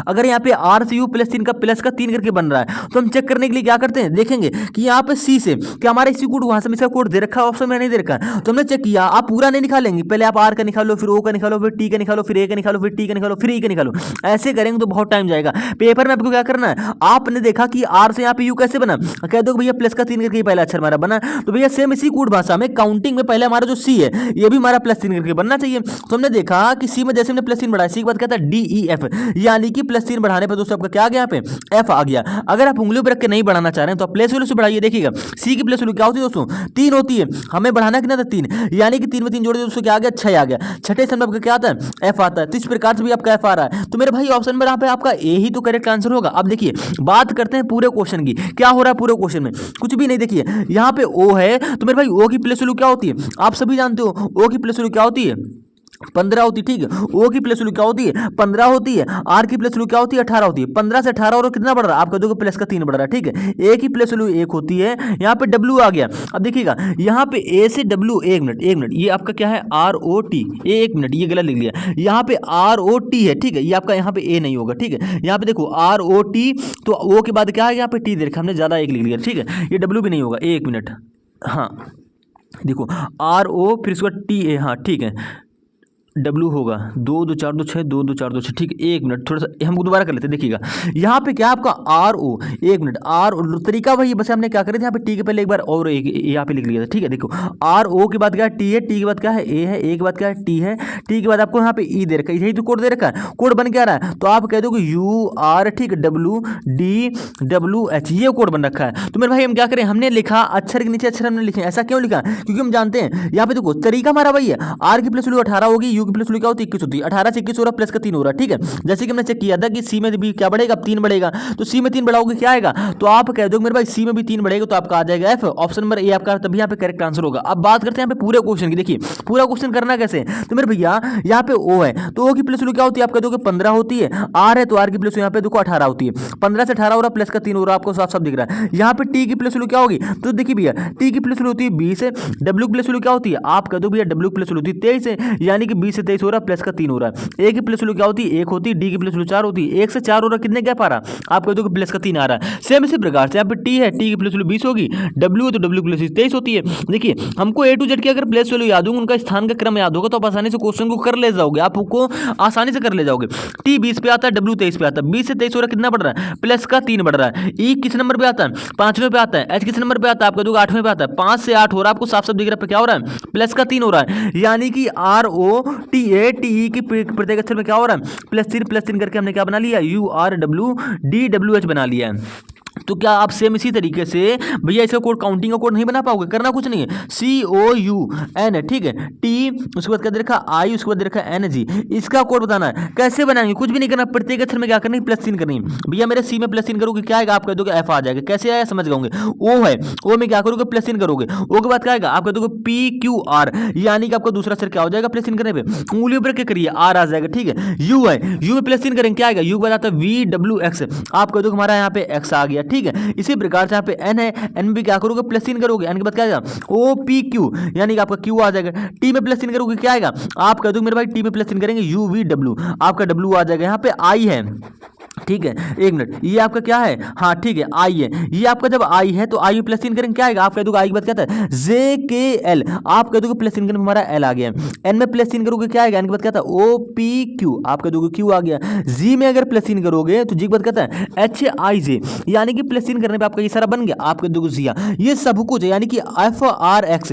अगर यहाँ पे आर से यू प्लस 3 का प्लस का 3 करके बन रहा है, तो हम चेक करने के लिए क्या करते हैं, देखेंगे कि यहाँ पे सी से क्या हमारा इसी कोड वहां से इसका कोड दे रखा है, ऑप्शन में नहीं दे रखा है, तो हमने चेक किया। आप पूरा नहीं निकालेंगे, पहले आप आर का निकालो, फिर ओ का निकालो, फिर टी का निकालो, फिर ए का निकालो, फिर टी का निकालो, फिर ई का निकालो। ऐसे करेंगे तो बहुत टाइम जाएगा। पेपर में आपको क्या करना है, आपने देखा कि आर से यहाँ पे यू कैसे बना, कह दो भैया प्लस का 3 करके पहला अक्षर हमारा बना, तो भैया सेम इसी कोड भाषा में काउंटिंग में पहले हमारा जो सी है ये भी हमारा प्लस 3 करके बनना चाहिए। तो हमने देखा कि सी में जैसे हमने प्लस 3 बढ़ाया, सी के बाद क्या था डी ई एफ, यानी कि प्लस 3 बढ़ाने पर दोस्तों आपका क्या आ गया, यहाँ पे एफ आ गया। अगर आप उंगलियों पर रख के नहीं बढ़ाना चाह रहे हैं तो आप प्लस वैल्यू से बढ़ाइए, देखिएगा सी की प्लस वैल्यू क्या होती है दोस्तों, 3 होती है। हमें बढ़ाना कितना था, 3, यानी कि 3 में 3 जोड़ दिए दोस्तों क्या आ गया, 6 आ गया। छठे स्थान पर आपका क्या आता है, एफ आता है। तो इस प्रकार से भी आपका एफ आ रहा है। तो मेरे भाई ऑप्शन में यहाँ पे आपका ए ही तो करेक्ट आंसर होगा। अब देखिए बात करते हैं पूरे क्वेश्चन की, क्या हो रहा है पूरे क्वेश्चन में, कुछ भी नहीं। देखिए यहाँ पे ओ है, तो मेरे भाई ओ की प्लस वैल्यू क्या होती है, आप सभी जानते हो ओ की प्लस वैल्यू क्या होती है, 15 होती है। ठीक है, ओ की प्लस वैल्यू क्या होती है, 15 होती है। आर की प्लस वैल्यू क्या होती है, 18 होती है। 15 से 18 और कितना बढ़ रहा है, आप कह दोगे प्लस का 3 बढ़ रहा है। ठीक है, ए की प्लस वैल्यू 1 होती है, यहाँ पे डब्ल्यू आ गया। अब देखिएगा यहाँ पे ए से डब्ल्यू, एक मिनट, ये आपका क्या है, आर ओ टी, एक मिनट ये गलत लिख लिया, यहाँ पे आर ओ टी है। ठीक है, ये आपका यहाँ पे ए नहीं होगा। ठीक है, यहाँ पे देखो आर ओ टी, तो ओ के बाद क्या है, यहाँ पे टी दे रखा हमने, ज्यादा एक लिख लिया। ठीक है, ये डब्ल्यू भी नहीं होगा, एक मिनट, हाँ देखो आर ओ फिर उसका टी ए, हाँ ठीक है, डब्ल्यू होगा 2 2 4 2 6, 2 2 4 2 6। ठीक है, एक मिनट थोड़ा सा हम दोबारा कर लेते हैं। देखिएगा यहाँ पे क्या आपका आर ओ, एक मिनट, आर ओ तरीका वही बस हमने क्या करे थे, यहाँ पे टी के पहले एक बार और एक यहाँ पे लिख लिया था। ठीक है, देखो आर ओ के बाद क्या है, टी है, टी के बाद क्या है, ए है, ए के बाद क्या है, टी है, टी के बाद आपको यहाँ पे ई दे रखा है, यही तो कोड दे रखा है। कोड बन क्या रहा है, तो आप कह दो यू आर, ठीक है, डब्ल्यू डी डब्ल्यू एच, ये कोड बन रखा है। तो मेरे भाई हम क्या करें, हमने लिखा अक्षर के नीचे अक्षर हमने लिखे। ऐसा क्यों लिखा, क्योंकि हम जानते हैं यहाँ पे देखो तरीका हमारा वही है, आर की प्लस वैल्यू 18 होगी, यू की प्लस वैल्यू क्या होती है, 21 होती है। 18 से 21 हो रहा, प्लस का 3 हो रहा है। ठीक है, जैसे कि हमने चेक किया था कि सी में भी क्या बढ़ेगा, 3 बढ़ेगा, तो सी में 3 बढ़ाओगे क्या आएगा, तो आप कह दो मेरे भाई सी में भी 3 बढ़ेगा, तो आपका आ जाएगा एफ, ऑप्शन नंबर ए आपका तभी यहाँ पे करेक्ट आंसर होगा। अब बात करते हैं यहाँ पे पूरे क्वेश्चन की। देखिए पूरा क्वेश्चन करना कैसे, तो मेरे भैया यहाँ पे ओ है, तो ओ की प्लस वैल्यू क्या होती है, आप कह दोगे 15 होती है। आर है तो आर की प्लस यहाँ पे देखो 18 होती है। 15 से 18 हो रहा, प्लस का 3 हो रहा, आपको साफ साफ दिख रहा है। यहाँ पे टी की प्लस वैल्यू क्या होगी, तो देखिए भैया टी की प्लस वैल्यू होती है 20 है। डब्ल्यू प्लस वैल्यू क्या होती है, आप कह दो भैया डब्ल्यू प्लस वैल्यू होती है 23 है, यानी कि 20 से 23 हो रहा, प्लस का 3 हो रहा है। ए की प्लस वैल्यू क्या होती है, 1 होती है। डी की प्लस वैल्यू 4 होती है। 1 से 4 हो रहा, कितने क्या पा रहा, आप कह दो कि प्लस का 3 आ रहा है। सेम इसी प्रकार से यहाँ पे टी है, टी की प्लस वैल्यू 20 होगी। डब्ल्यू है तो डब्ल्यू की प्लस 23 होती है। देखिए हमको ए टू जेड की अगर प्लस वैल्यू याद होगी, उनका स्थान का क्रम याद होगा, तो आप आसानी से क्वेश्चन को कर ले जाओगे, आपको आसानी से कर ले जाओगे। टी 20 पे आता है, डब्ल्यू 23 पे आता है। 20 से 23 हो रहा, कितना बढ़ रहा है, प्लस का 3 बढ़ रहा है। ई किस नंबर पे आता है, 5वें पे आता है। एच किस नंबर पे आता है, आपका 8वें पे आता है। 5 से 8 हो रहा, आपको साफ साफ दिख रहा है क्या हो रहा है, प्लस का 3 हो रहा है, यानी कि R O T A T E की प्रत्येक अक्षर में क्या हो रहा है, प्लस 3 करके हमने क्या बना लिया, you R W D W H बना लिया है। तो क्या आप सेम इसी तरीके से भैया इसका कोड काउंटिंग का कोड नहीं बना पाओगे? करना कुछ नहीं है, COUN, ठीक है, T, उसके बाद क्या दे रखा I, उसके बाद दे रखा NG, इसका कोड बताना है। कैसे बनाएंगे? कुछ भी नहीं करना, प्रत्येक अक्षर में क्या करना है, +3 करनी है। भैया मेरे C में +3 करोगे क्या आएगा? आप कह दोगे F आ जाएगा। कैसे आया समझ गए? O है, O में क्या करोगे? +3 करोगे। O के बाद क्या आएगा? आप कह दोगे PQR, यानी कि आपका दूसरा अक्षर क्या हो जाएगा +3 करने पे? उंगली पर क्या करिए, R आ जाएगा, ठीक है। U है, U में +3 करेंगे क्या आएगा? U के बाद आता है VWX, आप कह दोगे हमारा यहाँ पे X आ गया, ठीक है। इसी प्रकार से यहाँ पे N है, N भी क्या करोगे? +3 करोगे, N के बाद क्या आएगा? OPQ, यानी कि आपका Q आ जाएगा। T में +3 करोगे क्या आएगा? आप कह दोगे मेरे भाई T में +3 करेंगे UVW, आपका W आ जाएगा। यहाँ पे I है, ठीक है, एक मिनट, ये आपका क्या है? हाँ ठीक है, आई है। ये आपका जब आई है तो आई में +3 करेंगे क्या आएगा? आप कह दोगे आई के बाद क्या था? JKL, आप कह दोगे +3 करेंगे हमारा L आ गया। एन में +3 करोगे क्या आएगा? एन के बाद क्या था? OPQ, आप कह दोगे Q आ गया। जी में अगर +3 करोगे तो जी के बाद क्या था? HIJ, यानी कि +3 करने पे आपका ये सारा बन गया, आप कह दोगे जिया। ये सब कुछ है, यानी कि FRX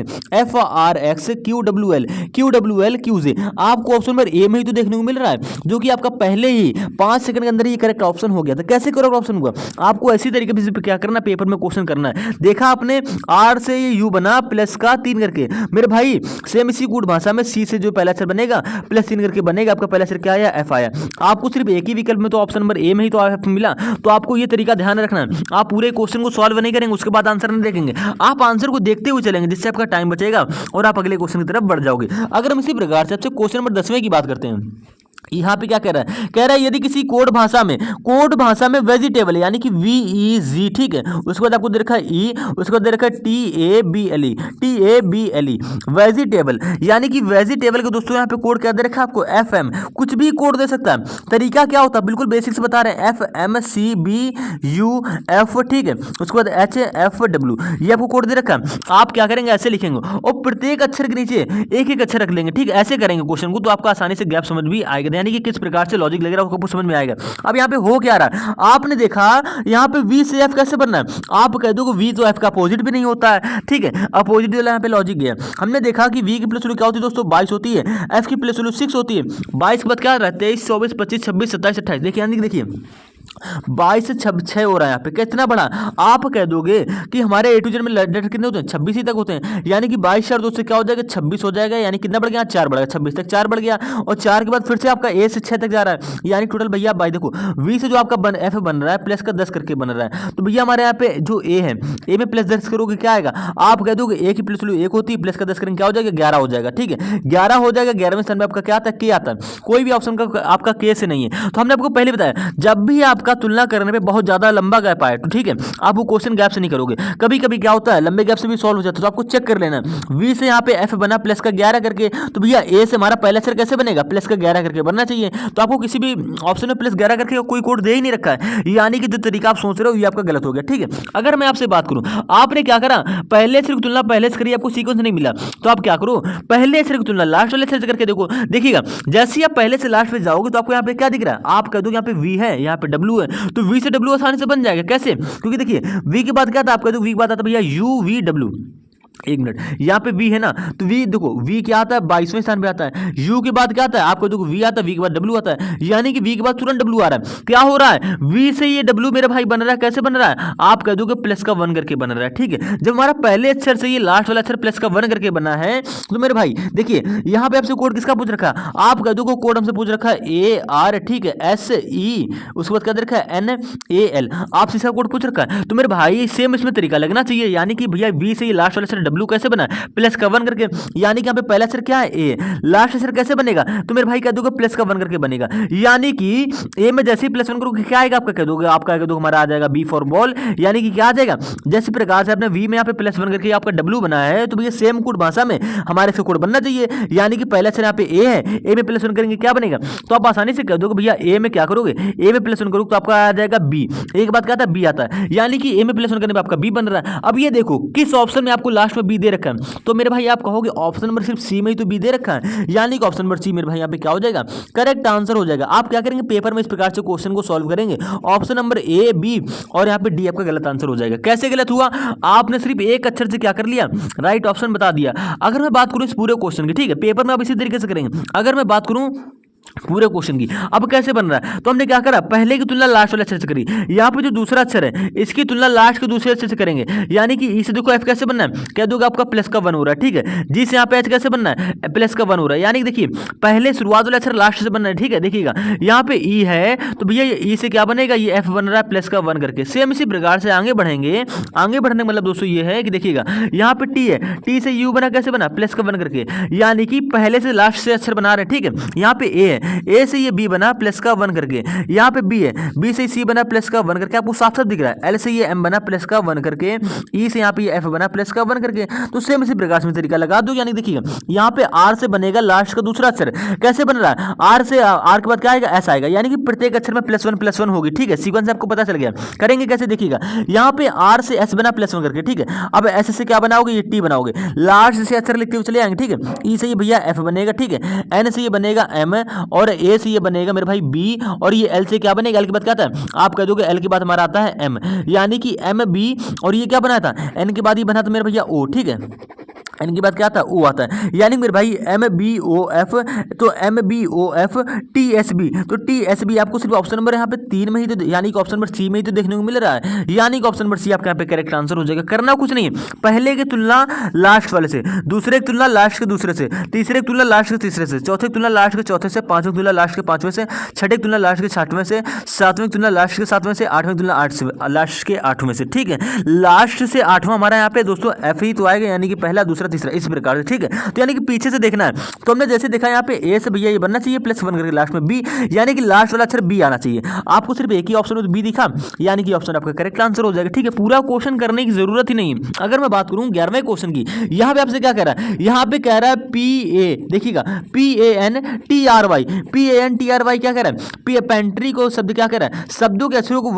QWL QJ, आपको ऑप्शन नंबर ए में ही तो देखने को मिल रहा है, जो कि आपका पहले ही 5 सेकंड के अंदर ही करेक्ट ऑप्शन हो गया था। कैसे करेक्ट ऑप्शन हुआ? आपको ऐसी तरीके से क्या करना, पेपर में क्वेश्चन करना है। देखा आपने, आर से ये यू बना प्लस का 3 करके, मेरे भाई सेम इसी कूट भाषा में सी से जो पहला अक्षर बनेगा +3 करके बनेगा, आपका पहला अक्षर क्या आया? F आया। आपको सिर्फ एक ही विकल्प में तो ऑप्शन नंबर ए में ही तो F मिला, तो आपको ये तरीका ध्यान रखना है। आप पूरे क्वेश्चन को सॉल्व नहीं करेंगे, उसके बाद आंसर नहीं देखेंगे, आप आंसर को देखते हुए चलेंगे, जिससे आपका टाइम बचेगा और आप अगले क्वेश्चन की तरफ बढ़ जाओगे। अगर हम इसी प्रकार से आपसे क्वेश्चन नंबर 10वें की बात करते हैं, यहाँ पे क्या कह रहा है? कह रहा है यदि किसी कोड भाषा में वेजिटेबल, यानी कि VEG, ठीक है, उसके बाद आपको दे रखा है E, उसके बाद दे रखा है TABLE, वेजिटेबल, यानी कि वेजिटेबल के दोस्तों यहाँ पे कोड क्या दे रखा है आपको? FM, कुछ भी कोड दे सकता है। तरीका क्या होता है? बिल्कुल बेसिक से बता रहे हैं, FMCBUF, ठीक है, उसके बाद HFW, ये आपको कोड दे रखा है। आप क्या करेंगे? ऐसे लिखेंगे और प्रत्येक अक्षर के नीचे एक एक अक्षर रख लेंगे, ठीक है, ऐसे करेंगे क्वेश्चन को, तो आपको आसानी से गैप समझ भी आएगा, यानी कि किस प्रकार से लॉजिक लगेगा आपको समझ में आएगा। अब यहाँ पे हो क्या रहा है? आपने देखा यहाँ पे V से F कैसे बनना है? आप कह दो V तो F का अपोजिट भी नहीं होता है, ठीक है, अपोजिट वाला यहाँ पे लॉजिक गया। हमने देखा कि V की प्लस वैल्यू क्या होती है दोस्तों? 22 होती है, F की प्लस वैल्यू 6 होती है। 22 के बाद क्या रहता है? 23, 24, 25, 26, 27, 28, देखिए यानी कि देखिए 22 से 6 हो रहा है यहाँ पे, कितना बड़ा? आप कह दोगे कि हमारे A to Z में लेटर कितने होते हैं? 26 ही तक होते हैं, यानी कि 22 और 2 से क्या हो जाएगा? 26 हो जाएगा, यानी कितना बढ़ गया? 4 बढ़ गया, 26 तक 4 बढ़ गया, और 4 के बाद फिर से आपका A से 6 तक जा रहा है, यानी टोटल भैया भाई देखो V से जो आपका F बन रहा है प्लस का 10 करके बन रहा है, तो भैया हमारे यहाँ पे जो A है, A में प्लस 10 करोगे क्या आएगा? आप कह दोगे A की प्लस वैल्यू 1 होती है, प्लस का 10 करेंगे क्या हो जाएगा? 11 हो जाएगा, ठीक है, 11 हो जाएगा। 11वें स्थान में आपका क्या आता है? K आता है, कोई भी ऑप्शन का आपका K से नहीं है। तो हमने आपको पहले बताया, जब भी आपका तुलना करने पे बहुत ज्यादा लंबा गैप आए तो ठीक है, आप वो क्वेश्चन गैप से नहीं करोगे। कभी कभी क्या होता है, लंबे गैप से भी सॉल्व हो जाता है, तो आपको चेक कर लेना। V से यहाँ पे F बना प्लस का 11 करके, तो भैया A से हमारा पहला अक्षर कैसे बनेगा? प्लस का 11 करके बनना चाहिए। तो आपको किसी भी ऑप्शन में प्लस 11 करके कोई कोड दे ही नहीं रखा है, यानी कि जो तरीका आप सोच रहे हो ये आपका गलत हो गया, ठीक है। अगर मैं आपसे बात करूं, आपने क्या करा? पहले अक्षर की तुलना पहले से करी, आपको सीक्वेंस नहीं मिला, तो आप क्या करो? पहले अक्षर की तुलना लास्ट वाले अक्षर से करके देखो, देखिएगा जैसे ही आप पहले से लास्ट पे जाओगे तो आपको यहाँ पे क्या दिख रहा है? आप कह दो यहाँ पे V है, यहाँ पे W है, तो V से W आसानी से बन जाएगा। कैसे? क्योंकि देखिए V के बाद क्या था? आप कह दो V के बाद आता भैया UVW, एक मिनट, यहाँ पे V है ना, तो V देखो V क्या आता है? 22वें स्थान पे आता है। U के बाद क्या आता है? आपको देखो V आता है, V के बाद W आता है, यानी कि V के बाद तुरंत W आ रहा है। क्या हो रहा है? V से ये W मेरे भाई बन रहा है, कैसे बन रहा है? आप कह दोगे प्लस का 1 करके बन रहा है, ठीक है। जब हमारा पहले अक्षर से ये लास्ट वाला अक्षर प्लस का 1 करके बना है, तो मेरे भाई देखिए यहाँ पे आपसे कोड किसका पूछ रखा है? आप कह दोगे कोड हमसे पूछ रखा है AR, ठीक है, SE, उसके बाद क्या दे रखा है? NAL, आपसे इसका कोड पूछ रखा है। तो मेरे भाई सेम इसमें तरीका लगना चाहिए, यानी कि भैया V से ये लास्ट वाला अक्षर W कैसे बना? प्लस का 1 करके, यानी कि यहाँ पे पहला अक्षर क्या है? A, लास्ट अक्षर कैसे बनेगा? तो मेरे भाई कह दोगे प्लस का 1 करके बनेगा, यानी कि A में जैसे ही प्लस 1 करोगे क्या आएगा? आपका कह दोगे, आपका कह दो हमारा आ जाएगा B फॉर बॉल, यानी कि क्या आ जाएगा? जैसे प्रकार से आपने V में यहाँ पे प्लस 1 करके आपका W बनाया है, तो भैया सेम कोड भाषा में हमारे से कोड बनना चाहिए, यानी कि पहला अक्षर यहाँ पे A है, A में प्लस 1 करेंगे क्या बनेगा? तो आप आसानी से कह दोगे भैया A में क्या करोगे? A में प्लस 1 करोगे तो आपका आ जाएगा B, एक बात क्या आता है? B आता है, यानी कि A में प्लस 1 करने पे आपका B बन रहा है। अब ये देखो किस ऑप्शन में आपको लास्ट में B दे रखा है, तो मेरे भाई आप कहोगे ऑप्शन नंबर सिर्फ सी में ही तो बी दे रखा है, यानी कि ऑप्शन नंबर सी मेरे भाई यहाँ पे क्या हो जाएगा? करेक्ट आंसर हो जाएगा। आप क्या करेंगे? पेपर में इस प्रकार से क्वेश्चन को सॉल्व करेंगे, ऑप्शन नंबर ए, बी और यहाँ पे डी आपका गलत आंसर हो जाएगा। कैसे गलत हुआ? आपने सिर्फ एक अक्षर से क्या कर लिया? राइट ऑप्शन बता दिया। अगर मैं बात करूँ इस पूरे क्वेश्चन की, ठीक है, पेपर में आप इसी तरीके से करेंगे। अगर मैं बात करूँ पूरे क्वेश्चन की। अब कैसे बन रहा है, तो हमने क्या करा, पहले की तुलना लास्ट वाले अक्षर से करी। यहाँ पे जो दूसरा अक्षर है इसकी तुलना लास्ट के दूसरे अक्षर से करेंगे, यानी कि इसे देखो एफ कैसे बनना है, कह दोगे आपका प्लस का 1 हो रहा है, ठीक है। जी से यहाँ पे एच कैसे बनना है, प्लस का 1 हो रहा है, यानी कि देखिए पहले शुरुआत वाला अक्षर लास्ट से बनना है, ठीक है। देखिएगा यहाँ पे ई है तो भैया ई से क्या बनेगा, ये एफ बन रहा है प्लस का 1 करके। सेम इसी प्रकार से आगे बढ़ेंगे, आगे बढ़ने का मतलब दोस्तों ये है कि देखिएगा यहाँ पे टी है, टी से यू बना कैसे बना, प्लस का 1 करके, यानी कि पहले से लास्ट से अक्षर बना रहे, ठीक है। यहाँ पे ए है, ए से ये बी बना प्लस का 1 करके, यहाँ पे बी है, बी से सी बना प्लस का 1 करके, आपको साफ साफ दिख रहा है। एल से ये एम बना प्लस का 1 करके, ई से यहाँ पे ये एफ बना प्लस का 1 करके। तो सेम इसी प्रकार से तरीका लगा दो, यानी देखिएगा यहाँ पे आर से बनेगा लास्ट का दूसरा अक्षर, कैसे बन रहा है, आर से आर के बाद क्या आएगा, एस आएगा, यानी कि प्रत्येक अक्षर में प्लस वन होगी, ठीक है। सीक्वेंस आपको पता चल गया। करेंगे कैसे, देखिएगा यहाँ पे आर से एस बना प्लस 1 करके, ठीक है। अब एस से क्या बनाओगे, ये टी बनाओगे, लास्ट से अक्षर लिखते हुए चले आएंगे, ठीक है। ई से ये भैया एफ बनेगा, ठीक है। एन से ये बनेगा एम, और ए से ये बनेगा मेरे भाई बी, और ये एल से क्या बनेगा, एल के बाद क्या आता है, आप कह दोगे एल के बाद हमारा आता है एम, यानी कि एम बी, और ये क्या बना था, एन के बाद ये बना था मेरे भैया ओ, ठीक है। एन के बाद क्या आता है, ओ आता है, यानी मेरे भाई एम बी ओ एफ, तो M B O F T S B, तो टी एस बी आपको सिर्फ ऑप्शन नंबर यहाँ पे 3 में ही तो, यानी कि ऑप्शन नंबर सी में ही तो देखने को मिल रहा है, यानी कि ऑप्शन नंबर सी आपका यहाँ पे करेक्ट आंसर हो जाएगा। करना कुछ नहीं है, पहले की तुलना लास्ट वाले से, दूसरे की तुलना लास्ट के दूसरे से, तीसरे की तुलना लास्ट के तीसरे से, चौथे की तुलना लास्ट के चौथे से, पांचवें की तुलना लास्ट के पांचवें से, छठे की तुलना लास्ट के छठवें से, सातवें की तुलना लास्ट के सातवें से, आठवें की तुलना लास्ट के आठवें से, ठीक है। लास्ट से आठवां हमारा यहाँ पे दोस्तों एफ ही तो आएगा, यानी कि पहला दूसरा तीसरा इस प्रकार से, ठीक है। तो यानी कि पीछे से देखना है, तो हमने जैसे देखा यहाँ पे ए से भैया ये बनना चाहिए प्लस 1 करके, लास्ट में बी, यानी कि लास्ट वाला अक्षर बी आना चाहिए। आपको सिर्फ एक ही ऑप्शन में बी दिखा, यानी कि ऑप्शन आपका करेक्ट आंसर हो जाएगा, ठीक है। पूरा क्वेश्चन करने की जरूरत ही नहीं। अगर मैं बात करूं 11वें क्वेश्चन की, यहाँ पे आपसे क्या कह रहा है, यहाँ पे कह रहा है पी ए, देखिएगा P A N T R Y, P A N T R Y क्या कह रहा है, पी पेंट्री को शब्द क्या कह रहा है, शब्दों के अक्षरों को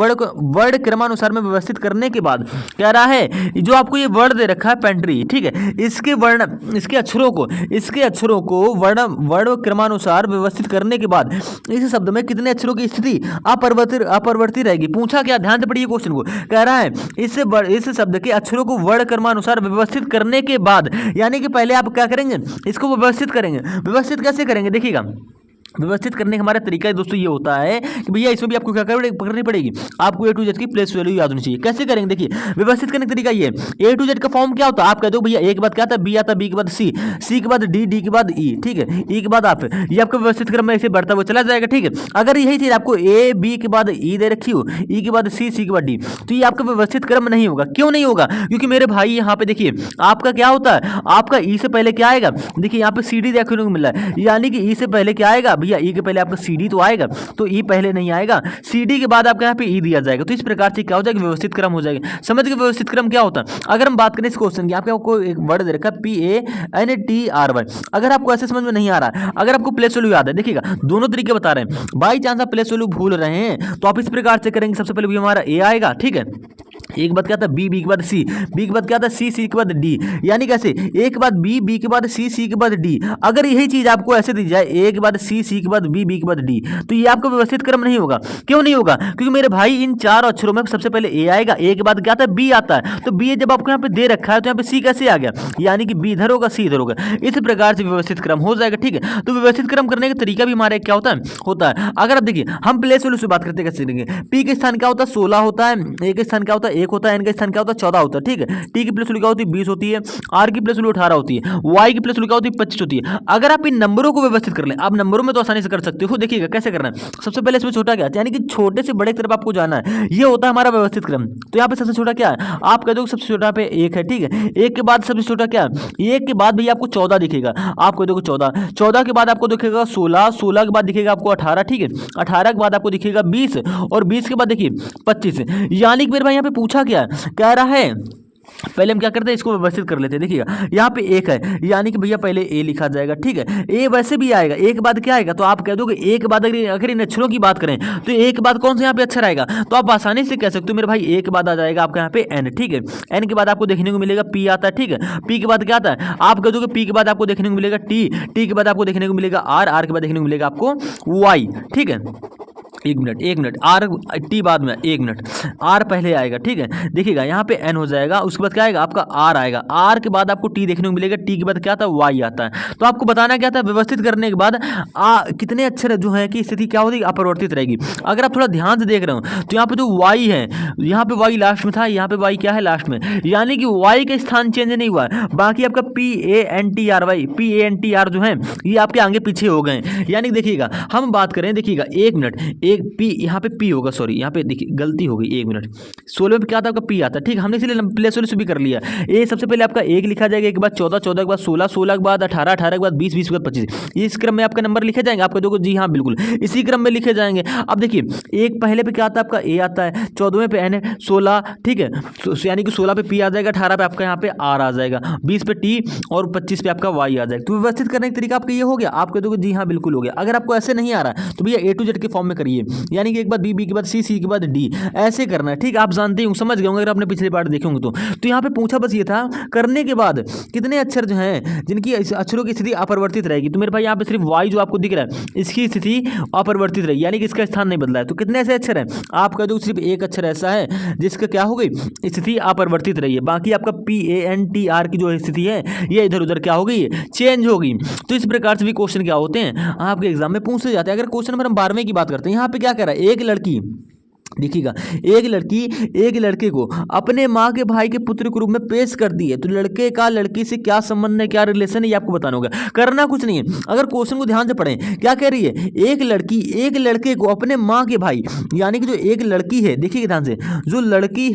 वर्ड क्रमानुसार में व्यवस्थित करने के बाद कह रहा है, जो आपको ये वर्ड दे रखा है पेंट्री, ठीक है, इसके वर्ण, इसके अक्षरों को वर्ण क्रमानुसार व्यवस्थित करने के बाद इस शब्द में कितने अक्षरों की स्थिति अपरिवर्तित रहेगी। पूछा क्या, ध्यान से पढ़िए क्वेश्चन को, कह रहा है इस शब्द के अक्षरों को वर्ण क्रमानुसार व्यवस्थित करने के बाद, यानी कि पहले आप क्या करेंगे, इसको व्यवस्थित करेंगे। व्यवस्थित कैसे करेंगे, देखिएगा व्यवस्थित करने का हमारा तरीका दोस्तों ये होता है कि भैया इसमें भी आपको क्या करनी पड़ेगी, आपको ए टू जेड की प्लेस वैल्यू याद होनी चाहिए। कैसे करेंगे, देखिए व्यवस्थित करने का तरीका ये, ए टू जेड का फॉर्म क्या होता है, आप कह दो भैया ए के बाद क्या आता है, बी आता है, बी के बाद सी, सी के बाद डी, डी के बाद ई, ठीक है, ई के बाद आप, ये आपका व्यवस्थित क्रम में ऐसे बढ़ता हुआ चला जाएगा, ठीक है। अगर यही चीज आपको ए बी के बाद ई दे रखी हो, ई के बाद सी, सी के बाद डी, तो ये आपका व्यवस्थित क्रम नहीं होगा। क्यों नहीं होगा, क्योंकि मेरे भाई यहाँ पे देखिए आपका क्या होता है, आपका ई से पहले क्या आएगा, देखिए यहाँ पे सी डी देखने को मिल रहा है, यानी कि ई से पहले क्या आएगा भैया, ई के पहले आपका सीडी तो आएगा, तो ई पहले नहीं आएगा, सीडी के बाद आपके यहाँ पे ई दिया जाएगा। तो इस प्रकार से क्या हो जाएगा, व्यवस्थित क्रम हो जाएगा। समझ गए व्यवस्थित क्रम क्या होता है। अगर हम बात करें इस क्वेश्चन की, आपको एक वर्ड दे रखा है P A N T R Y, अगर आपको ऐसे समझ में नहीं आ रहा है, अगर आपको प्लेस वैल्यू याद है, देखिएगा दोनों तरीके बता रहे हैं, बाई चांस आप प्लेस वैल्यू भूल रहे हैं तो आप इस प्रकार से करेंगे, सबसे पहले भी हमारा ए आएगा, ठीक है, एक बात क्या था बी, बी के बाद सी, बी के बाद क्या था सी, सी के बाद डी, यानी कैसे ए के बाद बी, बी के बाद सी, सी के बाद डी। अगर यही चीज आपको ऐसे दी जाए ए के बाद सी, सी के बाद बी, बी के बाद डी, तो ये आपका व्यवस्थित क्रम नहीं होगा। क्यों नहीं होगा, क्योंकि मेरे भाई इन चार अक्षरों में सबसे पहले ए आएगा, ए के बाद क्या आता है बी आता है, तो बी जब आपको यहाँ पे दे रखा है तो यहाँ पे सी कैसे आ गया, यानी कि बी इधर होगा सी इधर होगा, इस प्रकार से व्यवस्थित क्रम हो जाएगा, ठीक है। तो व्यवस्थित क्रम करने का तरीका भी हमारे क्या होता है। अगर आप देखिए हम प्लेस वैल्यू से बात करते कैसे करेंगे, पी के स्थान क्या होता है 16 होता है, ए के स्थान क्या होता है 1 होता है, एन के स्थान क्या होता है 14 होता है, ठीक है। टी की प्लेस वैल्यू क्या होती है 20 होती है, आर की प्लेस वैल्यू 18 होती है, वाई की प्लेस वैल्यू क्या होती है 25 होती है। अगर आप इन नंबरों को व्यवस्थित कर लें, आप नंबरों में तो आसानी से कर सकते हो, देखिएगा कैसे करना है। सबसे पहले इसमें छोटा क्या है, यानी कि छोटे से बड़े की तरफ आपको जाना है, ये होता है हमारा व्यवस्थित क्रम। तो यहाँ पे सबसे छोटा क्या है, आप कह दो सबसे छोटा पे 1 है, ठीक है। 1 के बाद सबसे छोटा क्या है, 1 के बाद भैया आपको 14 दिखेगा, आप कह दो 14, 14 के बाद आपको दिखेगा 16, 16 के बाद दिखेगा आपको 18, ठीक है। 18 के बाद आपको दिखेगा 20, और 20 के बाद देखिए 25, यानी कि मेरे भाई यहाँ पे पूछा क्या है, कह रहा है पहले हम क्या करते हैं इसको व्यवस्थित कर लेते हैं। देखिएगा यहाँ पे 1 है, यानी कि भैया पहले ए लिखा जाएगा, ठीक है। ए वैसे भी आएगा, एक के बाद क्या आएगा, तो आप कह दोगे एक के बाद अगर इन अक्षरों की बात करें तो एक के बाद कौन सा यहाँ पे अक्षर आएगा, तो आप आसानी से कह सकते हो मेरे भाई एक के बाद आ जाएगा आपका यहाँ पे एन, ठीक है। एन के बाद आपको देखने को मिलेगा पी आता है, ठीक है। पी के बाद क्या आता है, आप कह दोगे पी के बाद आपको देखने को मिलेगा टी, टी के बाद आपको देखने को मिलेगा आर, आर के बाद देखने को मिलेगा आपको वाई, ठीक है। एक मिनट आर टी बाद में, एक मिनट आर पहले आएगा, ठीक है। देखिएगा यहाँ पे एन हो जाएगा, उसके बाद क्या आएगा आपका आर आएगा, आर के बाद आपको टी देखने को मिलेगा, टी के बाद क्या आता है वाई आता है। तो आपको बताना क्या था, व्यवस्थित करने के बाद कितने अक्षर जो है कि स्थिति क्या होगी, अपरिवर्तित रहेगी। अगर आप थोड़ा ध्यान से देख रहे हो तो यहाँ पे जो वाई है, यहाँ पे वाई लास्ट में था, यहाँ पे वाई क्या है लास्ट में, यानी कि वाई का स्थान चेंज नहीं हुआ है। बाकी आपका P A N T R Y, P A N T R जो है ये आपके आगे पीछे हो गए। यानी देखिएगा हम बात करें, देखिएगा एक मिनट, एक पी यहाँ पे पी होगा, सॉरी यहाँ पे देखिए गलती हो गई, एक मिनट 16 में क्या आता है आपका पी आता है, ठीक, हमने इसलिए प्लेस वाले भी कर लिया। ये सबसे पहले आपका एक लिखा जाएगा, एक के बाद 14, 14 के बाद 16, 16 के बाद 18, 18 के बाद 20, 20 के बाद 25, इस क्रम में आपका नंबर लिखे जाएंगे। आपका देखो जी हाँ बिल्कुल इसी क्रम में लिखे जाएंगे। अब देखिए एक पहले पे क्या आता है आपका ए आता है, 14वें पे एन है, 16, ठीक है, यानी कि 16 पे पी आ जाएगा, 18 पे आपका यहाँ पे आर आ जाएगा, 20 पे टी और 25 पे आपका वाई आ जाएगा। तो व्यवस्थित करने का तरीका आपका ये हो गया, आप कह दोगे जी हाँ बिल्कुल हो गया। अगर आपको ऐसे नहीं आ रहा है तो भैया ए टू जेड के फॉर्म में करिए, यानी कि एक बार बी, बी के बाद सी, सी के बाद डी, ऐसे करना है, ठीक। आप जानते हो, समझ गए होंगे अगर आपने पिछले पार्ट देखे होंगे तो यहाँ पे पूछा बस ये था, करने के बाद कितने अक्षर जो हैं जिनकी अक्षरों की स्थिति अपरिवर्तित रहेगी। तो मेरे भाई यहाँ पे सिर्फ वाई जो आपको दिख रहा है इसकी स्थिति अपरिवर्तित रहेगी, यानी कि इसका स्थान नहीं बदला है। तो कितने ऐसे अक्षर हैं, आप कह दो सिर्फ एक अक्षर ऐसा है जिसका क्या हो गई, स्थिति अपरिवर्तित रही है। बाकी आपका P A N T R की जो स्थिति है ये इधर उधर क्या हो गई, चेंज हो गई। तो इस प्रकार से भी क्वेश्चन क्या होते हैं आपके एग्जाम में पूछे जाते हैं। अगर क्वेश्चन नंबर हम 12वें की बात करते हैं, यहाँ पे क्या कह रहा है, एक लड़की, देखिएगा एक लड़की एक लड़के को अपने माँ के भाई के पुत्र के रूप में पेश करती है। तो लड़के का लड़की से क्या संबंध है, क्या रिलेशन है, ये आपको बताना होगा, करना कुछ नहीं है। अगर क्वेश्चन को ध्यान से पढ़ें, क्या कह रही है, एक लड़की एक लड़के को अपने माँ के भाई, यानी कि जो एक लड़की है, देखिए ध्यान से, जो लड़की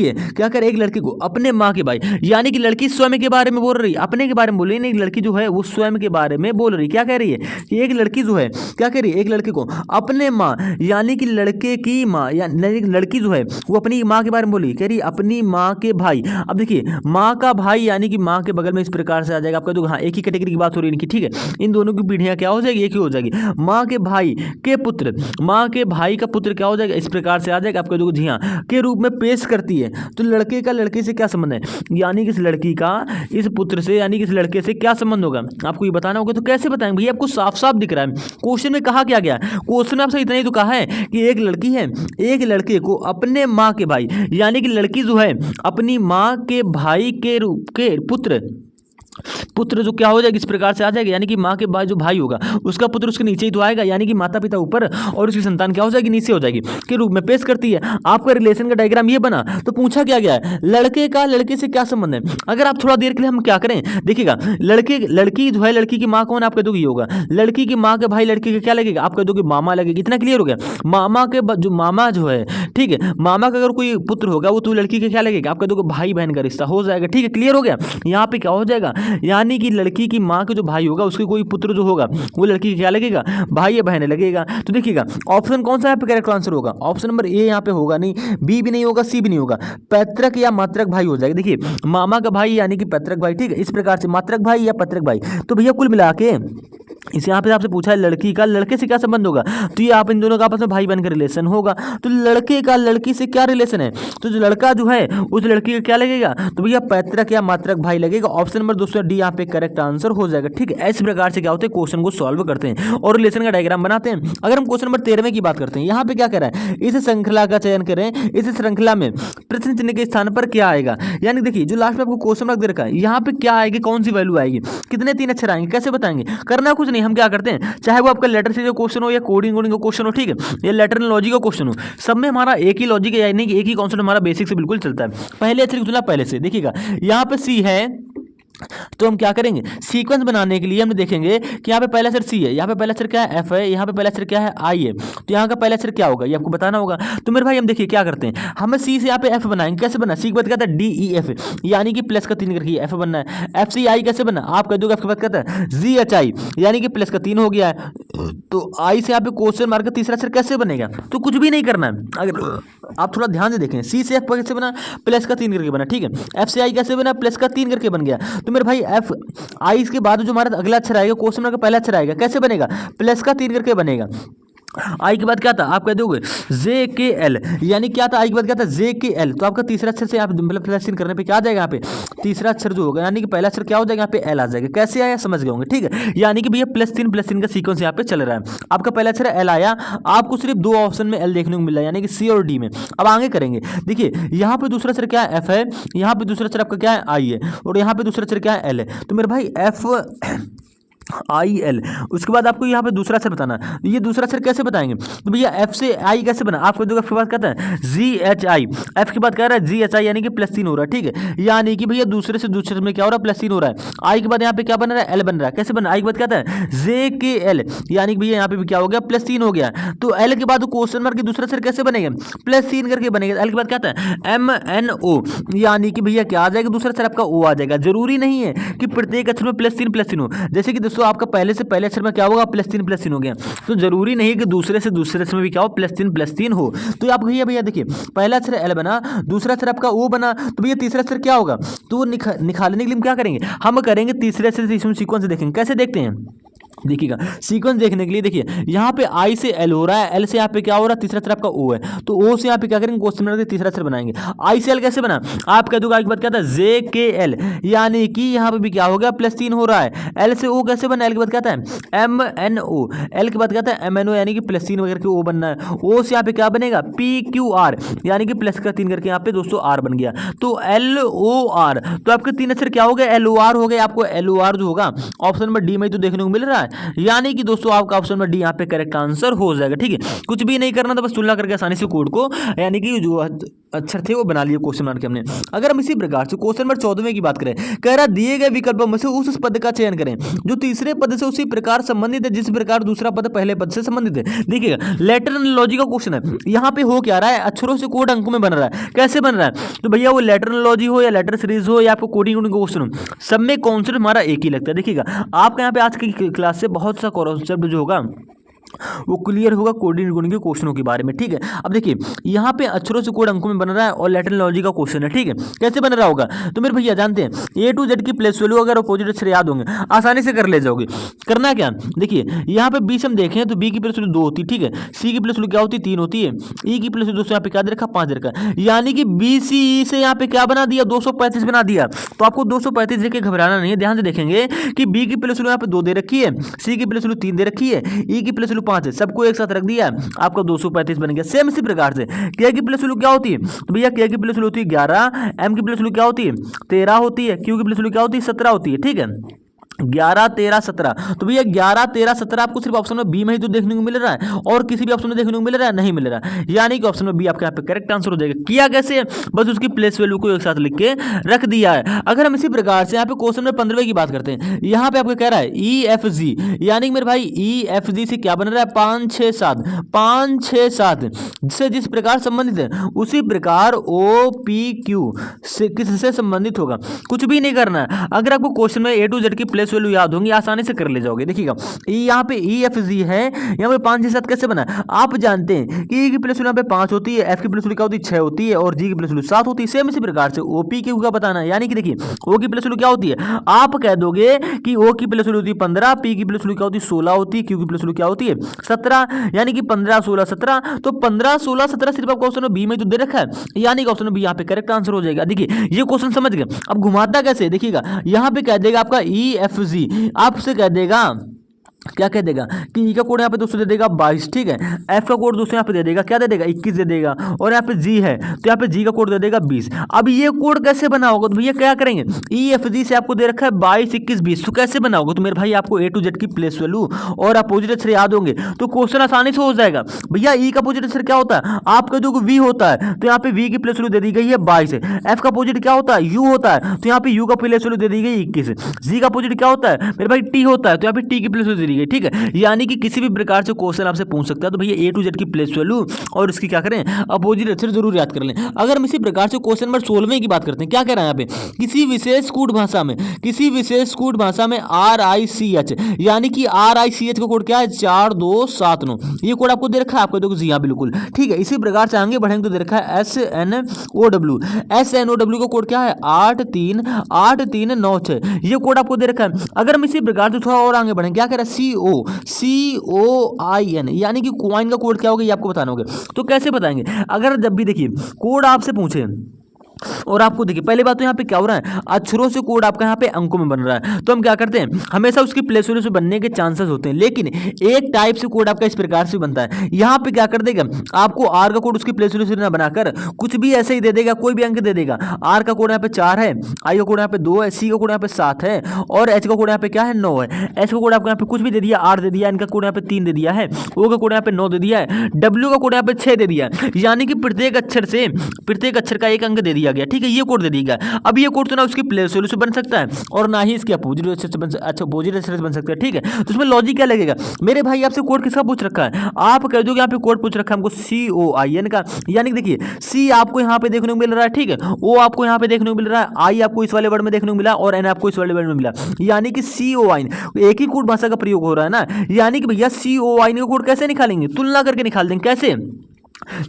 है क्या करे, एक लड़के को अपने माँ के भाई, यानी कि लड़की स्वयं के बारे में बोल रही, अपने के बारे में बोल रही नहीं, लड़की जो है वो स्वयं के बारे में बोल रही। क्या कह रही है कि एक लड़की जो है क्या कह रही है, एक लड़के को अपने माँ, यानी कि लड़के की माँ, या लड़की जो है वो अपनी माँ के बारे में बोली, कह रही अपनी माँ के भाई। अब देखिए माँ का भाई यानी कि माँ के बगल में इस प्रकार से आ जाएगा आपका, जो हाँ एक ही कैटेगरी की बात हो रही है इनकी, ठीक है, इन दोनों की पीढ़ियाँ क्या हो जाएगी, एक ही हो जाएगी। माँ के भाई के पुत्र, माँ के भाई का पुत्र क्या हो जाएगा, इस प्रकार से आ जाएगा आपका, जो जी हाँ के रूप में पेश करती है। तो लड़के का लड़के से क्या संबंध है, यानी कि इस लड़की का इस पुत्र से, यानी कि इस लड़के से क्या संबंध होगा, आपको ये बताना होगा। तो कैसे बताएंगे भैया, आपको साफ साफ दिख रहा है क्वेश्चन में कहा क्या गया, क्वेश्चन में आपसे इतना ही तो कहा है कि एक लड़की है एक लड़के को अपने माँ के भाई, यानी कि लड़की जो है अपनी माँ के भाई के रूप के पुत्र जो क्या हो जाएगा, इस प्रकार से आ जाएगा, यानी कि माँ के बाद जो भाई होगा उसका पुत्र उसके नीचे ही तो आएगा, यानी कि माता पिता ऊपर और उसकी संतान क्या हो जाएगी, नीचे हो जाएगी, के रूप में पेश करती है। आपका रिलेशन का डायग्राम ये बना। तो पूछा क्या गया है, लड़के का लड़के से क्या संबंध है। अगर आप थोड़ा देर के लिए हम क्या करें, देखिएगा लड़की जो है, लड़की की माँ कौन, आप कह दोगे ये होगा, लड़की की माँ के भाई लड़के का क्या लगेगा, आप कह दोगे मामा लगेगा। इतना क्लियर हो गया। मामा के जो मामा जो है, ठीक है, मामा का अगर कोई पुत्र होगा वो तो लड़की के क्या लगेगा, आप कह दोगे भाई बहन का रिश्ता हो जाएगा, ठीक है, क्लियर हो गया। यहाँ पे क्या हो जाएगा, यानी कि लड़की की माँ के जो भाई होगा उसके कोई पुत्र जो होगा वो लड़की क्या लगेगा, भाई या बहन लगेगा। तो देखिएगा ऑप्शन कौन सा यहाँ पे करेक्ट आंसर होगा, ऑप्शन नंबर ए यहाँ पे होगा नहीं, बी भी नहीं होगा, सी भी नहीं होगा, पैतृक या मात्रक भाई हो जाएगा। देखिए मामा का भाई यानी कि पैतृक भाई, ठीक है, इस प्रकार से मात्रक भाई या पैतृक भाई। तो भैया कुल मिला के इस यहाँ पे आपसे पूछा है लड़की का लड़के से क्या संबंध होगा, तो ये आप इन दोनों का आपस में भाई बहन का रिलेशन होगा। तो लड़के का लड़की से क्या रिलेशन है, तो जो लड़का जो है उस लड़की का क्या लगेगा, तो भैया पैतृक या मात्रक भाई लगेगा। ऑप्शन नंबर दोस्तों डी यहाँ पे करेक्ट आंसर हो जाएगा, ठीक है। इस प्रकार से क्या होते हैं, क्वेश्चन को सॉल्व करते हैं और रिलेशन का डायग्राम बनाते हैं। अगर हम क्वेश्चन नंबर 13वें की बात करते हैं, यहाँ पे क्या कह रहा है, इस श्रृंखला का चयन करें, इस श्रृंखला में प्रश्न चिन्ह के स्थान पर क्या आएगा। यानी देखिए जो लास्ट में आपको क्वेश्चन रख दे रखा है, यहाँ पे क्या आएगी, कौन सी वैल्यू आएगी, कितने 3 अक्षर आएंगे, कैसे बताएंगे, करना कुछ नहीं। हम क्या करते हैं, चाहे वो आपका लेटर से जो क्वेश्चन हो या कोडिंग का क्वेश्चन हो, ठीक है, या लेटर लॉजिक का क्वेश्चन हो, सब में हमारा एक ही लॉजिक है, यानी कि एक ही कॉन्सेप्ट हमारा बेसिक से बिल्कुल चलता है। पहले अक्षर चुना पहले से, देखिएगा यहाँ पे सी है तो हम क्या करेंगे, सीक्वेंस बनाने के लिए हम देखेंगे कि यहाँ पे पहला अक्षर सी है, यहाँ पे पहला अक्षर क्या है, एफ है, यहाँ पे पहला अक्षर क्या है, आई है। तो यहाँ का पहला अक्षर क्या होगा ये आपको बताना होगा। तो मेरे भाई हम देखिए क्या करते हैं, हमें सी से यहाँ पे एफ बनाएंगे। कैसे बना, सी के बाद क्या था, डी ई एफ, यानी कि प्लस का 3 करके एफ बनना है। एफ सी आई कैसे बना, आप कह दोगे एफ के बाद क्या था, जी एच आई, यानी कि प्लस का 3 हो गया है। तो आई से यहाँ पे क्वेश्चन मार्क का तीसरा अक्षर कैसे बनेगा, तो कुछ भी नहीं करना है। अगर आप थोड़ा ध्यान से देखें, सी से एफ कैसे बना, प्लस का 3 करके बना, ठीक है। एफ से आई कैसे बना, प्लस का 3 करके बन गया। तो मेरे भाई एफ आई के बाद जो हमारा अगला अक्षर आएगा, क्वेश्चन मार्क का पहला अक्षर आएगा, कैसे बनेगा, प्लस का 3 करके बनेगा। आई के बाद क्या था आप कह दोगे जे के एल, यानी क्या था आई के बाद क्या था जे के एल, तो आपका तीसरा अक्षर से आप मतलब प्लस इन करने पे क्या आ जाएगा यहाँ पे तीसरा अक्षर जो होगा, यानी कि पहला अक्षर क्या हो जाएगा यहाँ पे एल आ जाएगा। कैसे आया समझ गए होंगे, ठीक है। यानी कि भैया +3 का सीक्वेंस यहाँ पे चल रहा है। आपका पहला अक्षर एल आया, आपको सिर्फ 2 ऑप्शन में एल देखने को मिल रहा है, यानी कि सी और डी में। अब आगे करेंगे, देखिए यहाँ पे दूसरा अक्षर क्या है एफ है, यहाँ पे दूसरा अक्षर आपका क्या है आई है, और यहाँ पे दूसरा अक्षर क्या है एल है। तो मेरे भाई एफ आई एल, उसके बाद आपको यहाँ पे दूसरा अक्षर बताना है। ये दूसरा अक्षर कैसे बताएंगे, तो भैया एफ से आई कैसे बना, आपको देखो के बाद कहता है जी एच आई, एफ के बाद कह रहा है जी एच आई, यानी कि +3 हो रहा है, ठीक है। यानी कि भैया दूसरे से दूसरे में क्या हो रहा है +3 हो रहा है। आई के बाद यहाँ पे क्या बन रहा है एल बन रहा है, कैसे बना, आई के बाद कहता है जे के एल, यानी कि भैया यहाँ पे भी क्या हो गया +3 हो गया। तो एल के बाद क्वेश्चन मार्क के दूसरा अक्षर कैसे बनेगा +3 करके बनेगा। एल के बाद कहता है एम एन ओ, यानी कि भैया क्या आ जाएगा दूसरा अक्षर आपका ओ आ जाएगा। जरूरी नहीं है कि प्रत्येक अक्षर में +3 हो, जैसे कि दोस्तों आपका पहले से पहले अक्षर में क्या होगा +3 हो गया, तो जरूरी नहीं है कि दूसरे से दूसरे अक्षर में भी क्या हो +3 हो। तो आप भैया देखिए पहला अक्षर एल बना, दूसरा अक्षर आपका ओ बना, तो भैया तीसरा अक्षर क्या होगा, तो वो निकालने के लिए हम क्या करेंगे, हम करेंगे तीसरे अक्षर से सीक्वेंस देखेंगे। कैसे देखते हैं देखिएगा, सीक्वेंस देखने के लिए देखिए यहाँ पे आई से एल हो रहा है, एल से यहाँ पे क्या हो रहा है तीसरा अक्षर आपका ओ है, तो ओ से यहाँ पे क्या करेंगे क्वेश्चन मार्क तीसरा अक्षर बनाएंगे। आई से एल कैसे बना, आप कह दोगे आई के बाद क्या था जे के एल, यानी कि यहाँ पे भी क्या हो गया +3 हो रहा है। एल से ओ कैसे बना, एल के बाद क्या था एम एन ओ, एल के बाद क्या था एम एन ओ, यानी कि +3 वगैरह के ओ बनना है। ओ से यहाँ पे क्या बनेगा पी क्यू आर, यानी कि +3 करके यहाँ पे दोस्तों आर बन गया, तो एल ओ आर, तो आपके 3 अक्षर क्या हो गए एल ओ आर हो गए। आपको एल ओ आर जो होगा ऑप्शन नंबर डी में तो देखने को मिल रहा है, यानी कि दोस्तों आपका ऑप्शन नंबर डी यहाँ पे करेक्ट आंसर हो जाएगा, ठीक है। कुछ भी नहीं करना था, बस तुलना करके आसानी से कोड को, यानी कि जो अक्षर थे वो बना लिए क्वेश्चन मार्क के हमने। अगर हम इसी प्रकार से क्वेश्चन नंबर 14 की बात करें, कह रहा दिए गए विकल्पों में से उस पद का चयन करें जो तीसरे पद से उसी प्रकार संबंधित है जिस प्रकार दूसरा पद पहले पद से संबंधित है। देखिएगा लेटर एनालॉजी का क्वेश्चन है, यहाँ पे हो क्या रहा है अक्षरों से कोड अंकों में बन रहा है। कैसे बन रहा है, तो भैया वो लेटर एनालॉजी हो या लेटर सीरीज हो या आपको कोडिंग क्वेश्चन हो, सब में कॉन्सेप्ट हमारा एक ही लगता है। देखिएगा आपका यहाँ पे आज की क्लास से बहुत सा कॉन्सेप्ट जो होगा वो क्लियर होगा कोडिंग के क्वेश्चनों के बारे में, ठीक है। अब देखिए यहाँ पे अक्षरों से कोड अंकों में बन रहा है और लेटर एनालॉजी का क्वेश्चन है, ठीक है। कैसे बन रहा होगा, तो मेरे भैया जानते हैं A to Z की प्लेस वैल्यू अगर अपोजिट अक्षर याद होंगे आसानी से कर ले जाओगे। करना क्या, देखिए यहाँ पे 20 हम देखें तो B की प्लेस वैल्यू 2 होती है, ठीक है। C की प्लेस वैल्यू क्या होती है 3 होती है। E की प्लेस वैल्यू दोस्तों यहाँ पे क्या दे रखा 5 दे रखा, यानी कि BCE से यहाँ पे क्या बना दिया 235 बना दिया। तो आपको 235 देख के घबराना नहीं है, ध्यान से देखेंगे कि B की प्लेस वैल्यू यहाँ पे 2 दे रखी है, C की प्लेस वैल्यू 3 दे रखी है, E की प्लेस वैल्यू 5 है, सबको एक साथ रख दिया आपका 235 बन गया। सेम इसी प्रकार से K की प्लेस वैल्यू क्या होती है, तो भैया K की प्लेस वैल्यू होती है 11, M की प्लेस वैल्यू क्या होती है 13 होती है, Q की प्लेस वैल्यू क्या होती है 17 होती है, ठीक है। 11 13 17, तो भैया 11 13 17 आपको सिर्फ ऑप्शन में बी में ही तो देखने को मिल रहा है, और किसी भी ऑप्शन में देखने को मिल रहा है नहीं मिल रहा है, यानी कि ऑप्शन में बी आपके यहाँ पे करेक्ट आंसर हो जाएगा। किया कैसे, बस उसकी प्लेस वैल्यू को एक साथ लिख के रख दिया है। अगर हम इसी प्रकार से यहाँ पे क्वेश्चन नंबर 15 की बात करते हैं, यहाँ पे आपको कह रहा है EFG, यानी कि मेरे भाई EFG से क्या बन रहा है 5 6 7 5 6 7 से जिस प्रकार संबंधित है उसी प्रकार OPQ से किससे संबंधित होगा। कुछ भी नहीं करना है, अगर आपको क्वेश्चन में A to Z की प्लेस वैल्यू याद होंगी आसानी से कर ले जाओगे। देखिएगा यहाँ पे EFG है, यहाँ पे 5 6 7 कैसे बना, आप जानते हैं कि E की प्लेस वैल्यू यहाँ पे 5 होती है, F की प्लेस वैल्यू क्या होती है 6 होती है, और G की प्लेस वैल्यू 7 होती है। सेम इसी प्रकार से OPQ का बताना है, यानी कि देखिए O की प्लेस वैल्यू क्या होती है, आप कह दोगे कि O की प्लेस वैल्यू होती है 15, P की प्लेस वैल्यू क्या होती है 16 होती है, Q की प्लेस वैल्यू क्या होती है 17, यानी कि 15 16 17, तो 15 16 17 सिर्फ आपको ऑप्शन बी में तो दे रखा है, यानी कि ऑप्शन बी यहाँ पे करेक्ट आंसर हो जाएगा। देखिए ये क्वेश्चन समझ गए। अब घुमाता कैसे, देखिएगा यहाँ पे कह देगा आपका EFG, आपसे कह देगा क्या कह देगा कि ई का कोड यहाँ पे दोस्तों दे देगा 22, ठीक है। एफ का कोड दोस्तों यहाँ पे दे देगा क्या दे देगा 21 दे देगा, और यहाँ पे जी है तो यहाँ पे जी का कोड दे देगा 20। अब ये कोड कैसे बना होगा, तो भैया क्या करेंगे EFG से आपको दे रखा है 22 21 20, तो कैसे बना होगा, तो मेरे भाई आपको A to Z की प्लेस वैल्यू और अपोजिट अक्षर याद होंगे तो क्वेश्चन आसानी से हो जाएगा। भैया ई का अपोजिट अक्षर क्या होता है, आप कह दो वी होता है तो यहाँ पे वी की प्लेस वैल्यू दे दी गई है 22, एफ का अपोजिट क्या होता है यू होता है तो यहाँ पे यू का प्लेस वैल्यू दे दी गई 21, जी का अपोजिट क्या होता है मेरे भाई टी होता है तो यहाँ पे टी की प्लेस वैल्यू दे दी गई, ठीक है। यानी कि किसी भी प्रकार से क्वेश्चन आपसे पूछ सकता है तो भैया A to Z की प्लेस वैल्यू और इसकी क्या करें अपोजिट अक्षर जरूर याद कर लें। अगर हम इसी प्रकार से क्वेश्चन नंबर 16 की बात करते हैं, क्या कह रहा है यहाँ पे, किसी विशेष कूट भाषा में RICH, यानी कि RICH का कोड क्या है 4279, ये कोड आपको दे रखा है, आपको देखो जी हाँ बिल्कुल ठीक है। इसी प्रकार से आगे बढ़ेंगे तो दे रखा है SNOW का कोड क्या है 839396, ये कोड आपको दे रखा है। अगर हम इसी प्रकार से थोड़ा और आगे बढ़ेंगे क्या कह रहा है COIN, यानी कि कॉइन का कोड क्या होगा ये आपको बताना होगा। तो कैसे बताएंगे, अगर जब भी देखिए कोड आपसे पूछे और आपको देखिए पहली बात तो यहाँ पे क्या हो रहा है, अक्षरों से कोड आपका यहाँ पे अंकों में बन रहा है, तो हम क्या करते हैं हमेशा उसकी प्लेस वैल्यू से बनने के चांसेस होते हैं, लेकिन एक टाइप से कोड आपका इस प्रकार से बनता है, यहाँ पे क्या कर देगा आपको आर का कोड उसकी प्लेस वैल्यू से ना बनाकर कुछ भी ऐसे ही दे देगा, कोई भी अंक दे देगा। आर का कोड यहाँ पे 4 है, आई का कोड यहाँ पे 2 है, सी का कोड यहाँ पे 7 है और एच का कोड यहाँ पे क्या है 9 है। एच का कोड आपको यहाँ पे कुछ भी दे दिया, 8 दे दिया, इनका कोड यहाँ पे 3 दे दिया है, ओ का कोड यहाँ पे 9 दे दिया है, डब्ल्यू का कोड यहाँ पे 6 दे दिया है, यानी कि प्रत्येक अक्षर का एक अंक दे दिया गया, ठीक है, ये कोड दे दिया गया। अब ये कोड तो ना उसकी प्लेस वैल्यू से बन सकता है और ना ही इसके अपोजिट अक्षर से बन सकता है, ठीक है। तो इसमें लॉजिक क्या लगेगा, मेरे भाई आपसे कोड किसका पूछ रखा है, आप कह दोगे यहाँ पे कोड पूछ रखा है हमको COIN का, यानी कि देखिए सी आपको यहाँ पे देखने को मिल रहा है, ठीक है, ओ आपको यहाँ पे देखने को मिल रहा है, आई आपको इस वाले वर्ड में देखने को मिला और एन आपको इस वाले वर्ड में मिला, यानी कि COIN एक ही कोड भाषा का प्रयोग हो रहा है ना, यानी कि भैया COIN का कोड कैसे निकालेंगे, तुलना करके निकाल देंगे। कैसे,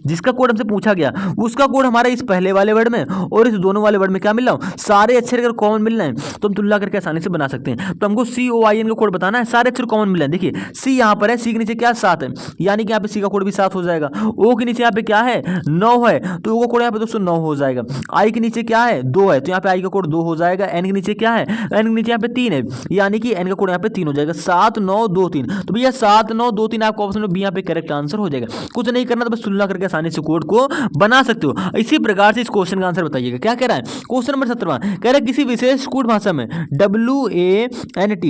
जिसका कोड हमसे पूछा गया उसका कोड हमारा इस पहले वाले वर्ड में और इस दोनों वाले वर्ड में क्या मिल रहा हूँ, सारे अक्षर अगर कॉमन मिल रहे हैं तो हम तुलना करके आसानी से बना सकते हैं। तो हमको COIN का कोड बताना है, सारे अक्षर कॉमन मिल रहे हैं। देखिए सी यहाँ पर है, सी के नीचे क्या 7 है, यानी कि यहाँ पे सी का कोड भी 7 हो जाएगा। ओ के नीचे यहाँ पे क्या है 9 है, तो ओ का कोड यहाँ पे दोस्तों 9 हो जाएगा। आई के नीचे क्या है 2 है, तो यहाँ पे आई का कोड 2 हो जाएगा। एन के नीचे क्या है, एन के नीचे यहाँ पे 3 है, यानी कि एन का कोड यहाँ पे 3 हो जाएगा। 7 9 2 3, तो भैया 7 9 2 3 आपका ऑप्शन में बी यहाँ पे करेक्ट आंसर हो जाएगा। कुछ नहीं करना, तो बस तुलना करके आसानी से कोड को बना सकते हो। इसी प्रकार से इस क्वेश्चन का आंसर बताइएगा। क्या कह रहा है, क्वेश्चन नंबर 17 कह रहा है किसी विशेष कोड भाषा में WANT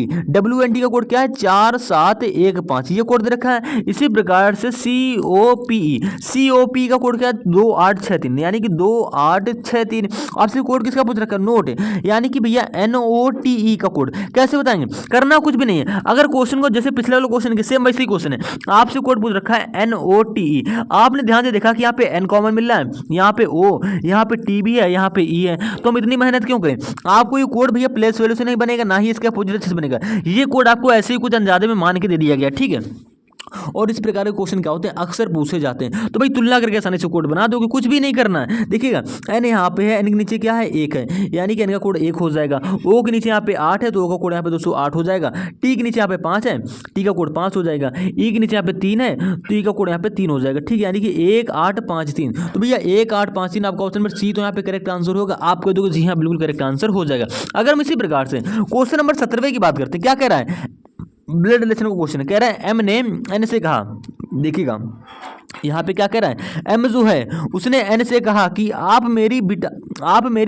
का कोड क्या है 4715, ये कोड दे रखा है। इसी प्रकार से COPE का कोड क्या है 2863, यानी कि 2863। आपसे कोड किसका पूछ रखा है, नोट, यानी कि भैया NOTE का कोड कैसे बताएंगे, करना कुछ भी नहीं है। अगर क्वेश्चन को जैसे पिछले वाले क्वेश्चन के सेम वैसे ही क्वेश्चन है, आपसे कोड पूछ रखा है NOTE, आपने ध्यान से देखा कि यहाँ पे एन कॉमन मिल रहा है, यहाँ पे ओ, यहाँ पे टी भी है, यहाँ पे ई है, तो हम इतनी मेहनत क्यों करें। आपको ये कोड भैया प्लेस वैल्यू से नहीं बनेगा, ना ही इसके अपोजिट से बनेगा, ये कोड आपको ऐसे ही कुछ अंदाजे में मान के दे दिया गया, ठीक है। और इस प्रकार के क्वेश्चन क्या होते हैं, अक्सर पूछे जाते हैं। तो भाई तुलना करके आसानी से कोड बना दोगे, कुछ भी नहीं करना है। देखिएगा एन यहाँ पे है, एन के नीचे क्या है 1 है, यानी कि एन का कोड 1 हो जाएगा। ओ के नीचे यहाँ पे 8 है, तो ओ का कोड यहाँ पे 208 हो जाएगा। टी के नीचे यहाँ पे 5 है, टी का कोड 5 हो जाएगा। ई के नीचे यहाँ पे 3 है, तो ई का कोड यहाँ पे 3 हो जाएगा, ठीक है, यानी कि 1 8 5 3। तो भैया 1 8 5 3 आपका ऑप्शन नंबर सी तो यहाँ पे करेक्ट आंसर होगा। आप कह दोगे जी हाँ बिल्कुल करेक्ट आंसर हो जाएगा। अगर हम इसी प्रकार से क्वेश्चन नंबर 17 की बात करते हैं, क्या कह रहा है, ब्लड रिलेशन का क्वेश्चन कह रहा है एम ने एन से कहा, देखिएगा यहाँ पे क्या कह रहा है, एम जो है उसने एन से कहा कि आप मेरी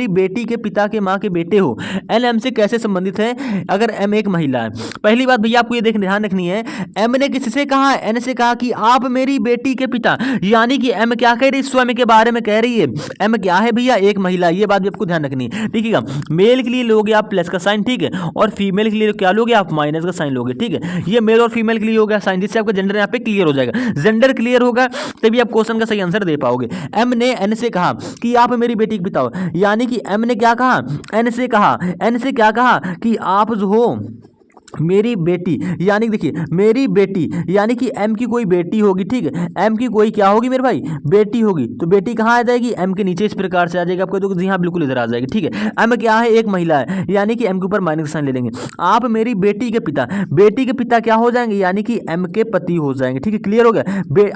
बेटी के पिता के माँ के बेटे हो। एन एम से कैसे संबंधित है अगर एम एक महिला है। पहली बात भैया आपको ये ध्यान रखनी है, एम ने किससे कहा, एन से कहा कि आप मेरी बेटी के पिता, यानी कि एम क्या कह रही है, स्वयं के बारे में कह रही है। एम क्या है भैया, एक महिला, ये बात भी आपको ध्यान रखनी है। देखिएगा मेल के लिए लोगे आप प्लस का साइन, ठीक है, और फीमेल के लिए क्या लोगे आप माइनस का साइन लोगे, ठीक है। ये मेल और फीमेल के लिए हो गया साइन, जिससे आपका जेंडर यहाँ पे क्लियर हो जाएगा। जेंडर क्लियर होगा तभी आप क्वेश्चन का सही आंसर दे पाओगे। एम ने एन से कहा कि आप मेरी बेटी के पिता हो, यानी कि एम ने क्या कहा, एन से कहा, एन से क्या कहा कि आप जो हो मेरी बेटी, यानी देखिए मेरी बेटी, यानी कि एम की कोई बेटी होगी, ठीक है, एम की कोई क्या होगी मेरे भाई, बेटी होगी। तो बेटी कहाँ आ जाएगी, एम के नीचे इस प्रकार से आ जाएगी। आपको तो जी हाँ बिल्कुल इधर आ जाएगी, ठीक है। एम क्या है, एक महिला है, यानी कि एम के ऊपर माइनस साइन ले लेंगे। आप मेरी बेटी के पिता, बेटी के पिता क्या हो जाएंगे, यानी कि एम के पति हो जाएंगे, ठीक है, क्लियर हो गया।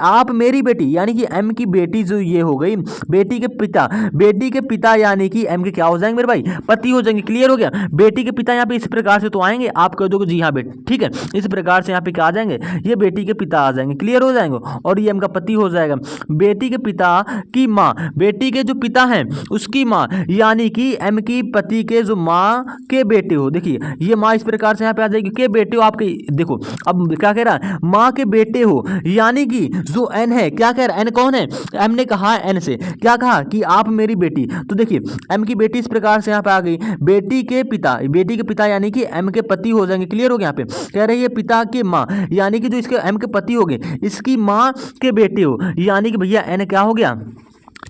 आप मेरी बेटी, यानी कि एम की बेटी जो ये हो गई, बेटी के पिता, बेटी के पिता यानी कि एम के क्या हो जाएंगे मेरे भाई, पति हो जाएंगे, क्लियर हो गया। बेटी के पिता यहाँ पे इस प्रकार से तो आएंगे, आप कह दोगे जी हाँ बेटी, ठीक है, इस प्रकार से यहाँ पे क्या आ जाएंगे, ये बेटी के पिता आ जाएंगे, क्लियर हो जाएंगे, और ये एम का पति हो जाएगा। बेटी के पिता की माँ, बेटी के जो पिता हैं उसकी माँ, यानी कि एम की पति के जो माँ के बेटे हो, देखिए ये माँ इस प्रकार से यहाँ पे आ जाएगी, के बेटे हो आपके। देखो अब क्या कह रहा है, माँ के बेटे हो, यानी कि जो एन है, क्या कह रहा है, एन कौन है, एम ने कहा एन से, क्या कहा कि आप मेरी बेटी। तो देखिए एम की बेटी इस प्रकार से यहाँ पे आ गई, बेटी के पिता, बेटी के पिता यानी कि एम के पति हो जाएंगे, क्लियर हो गया। यहाँ पे कह रही है पिता के माँ, यानी कि जो इसके एम के पति हो गए, इसकी माँ के बेटे हो, यानी कि भैया एन क्या हो गया,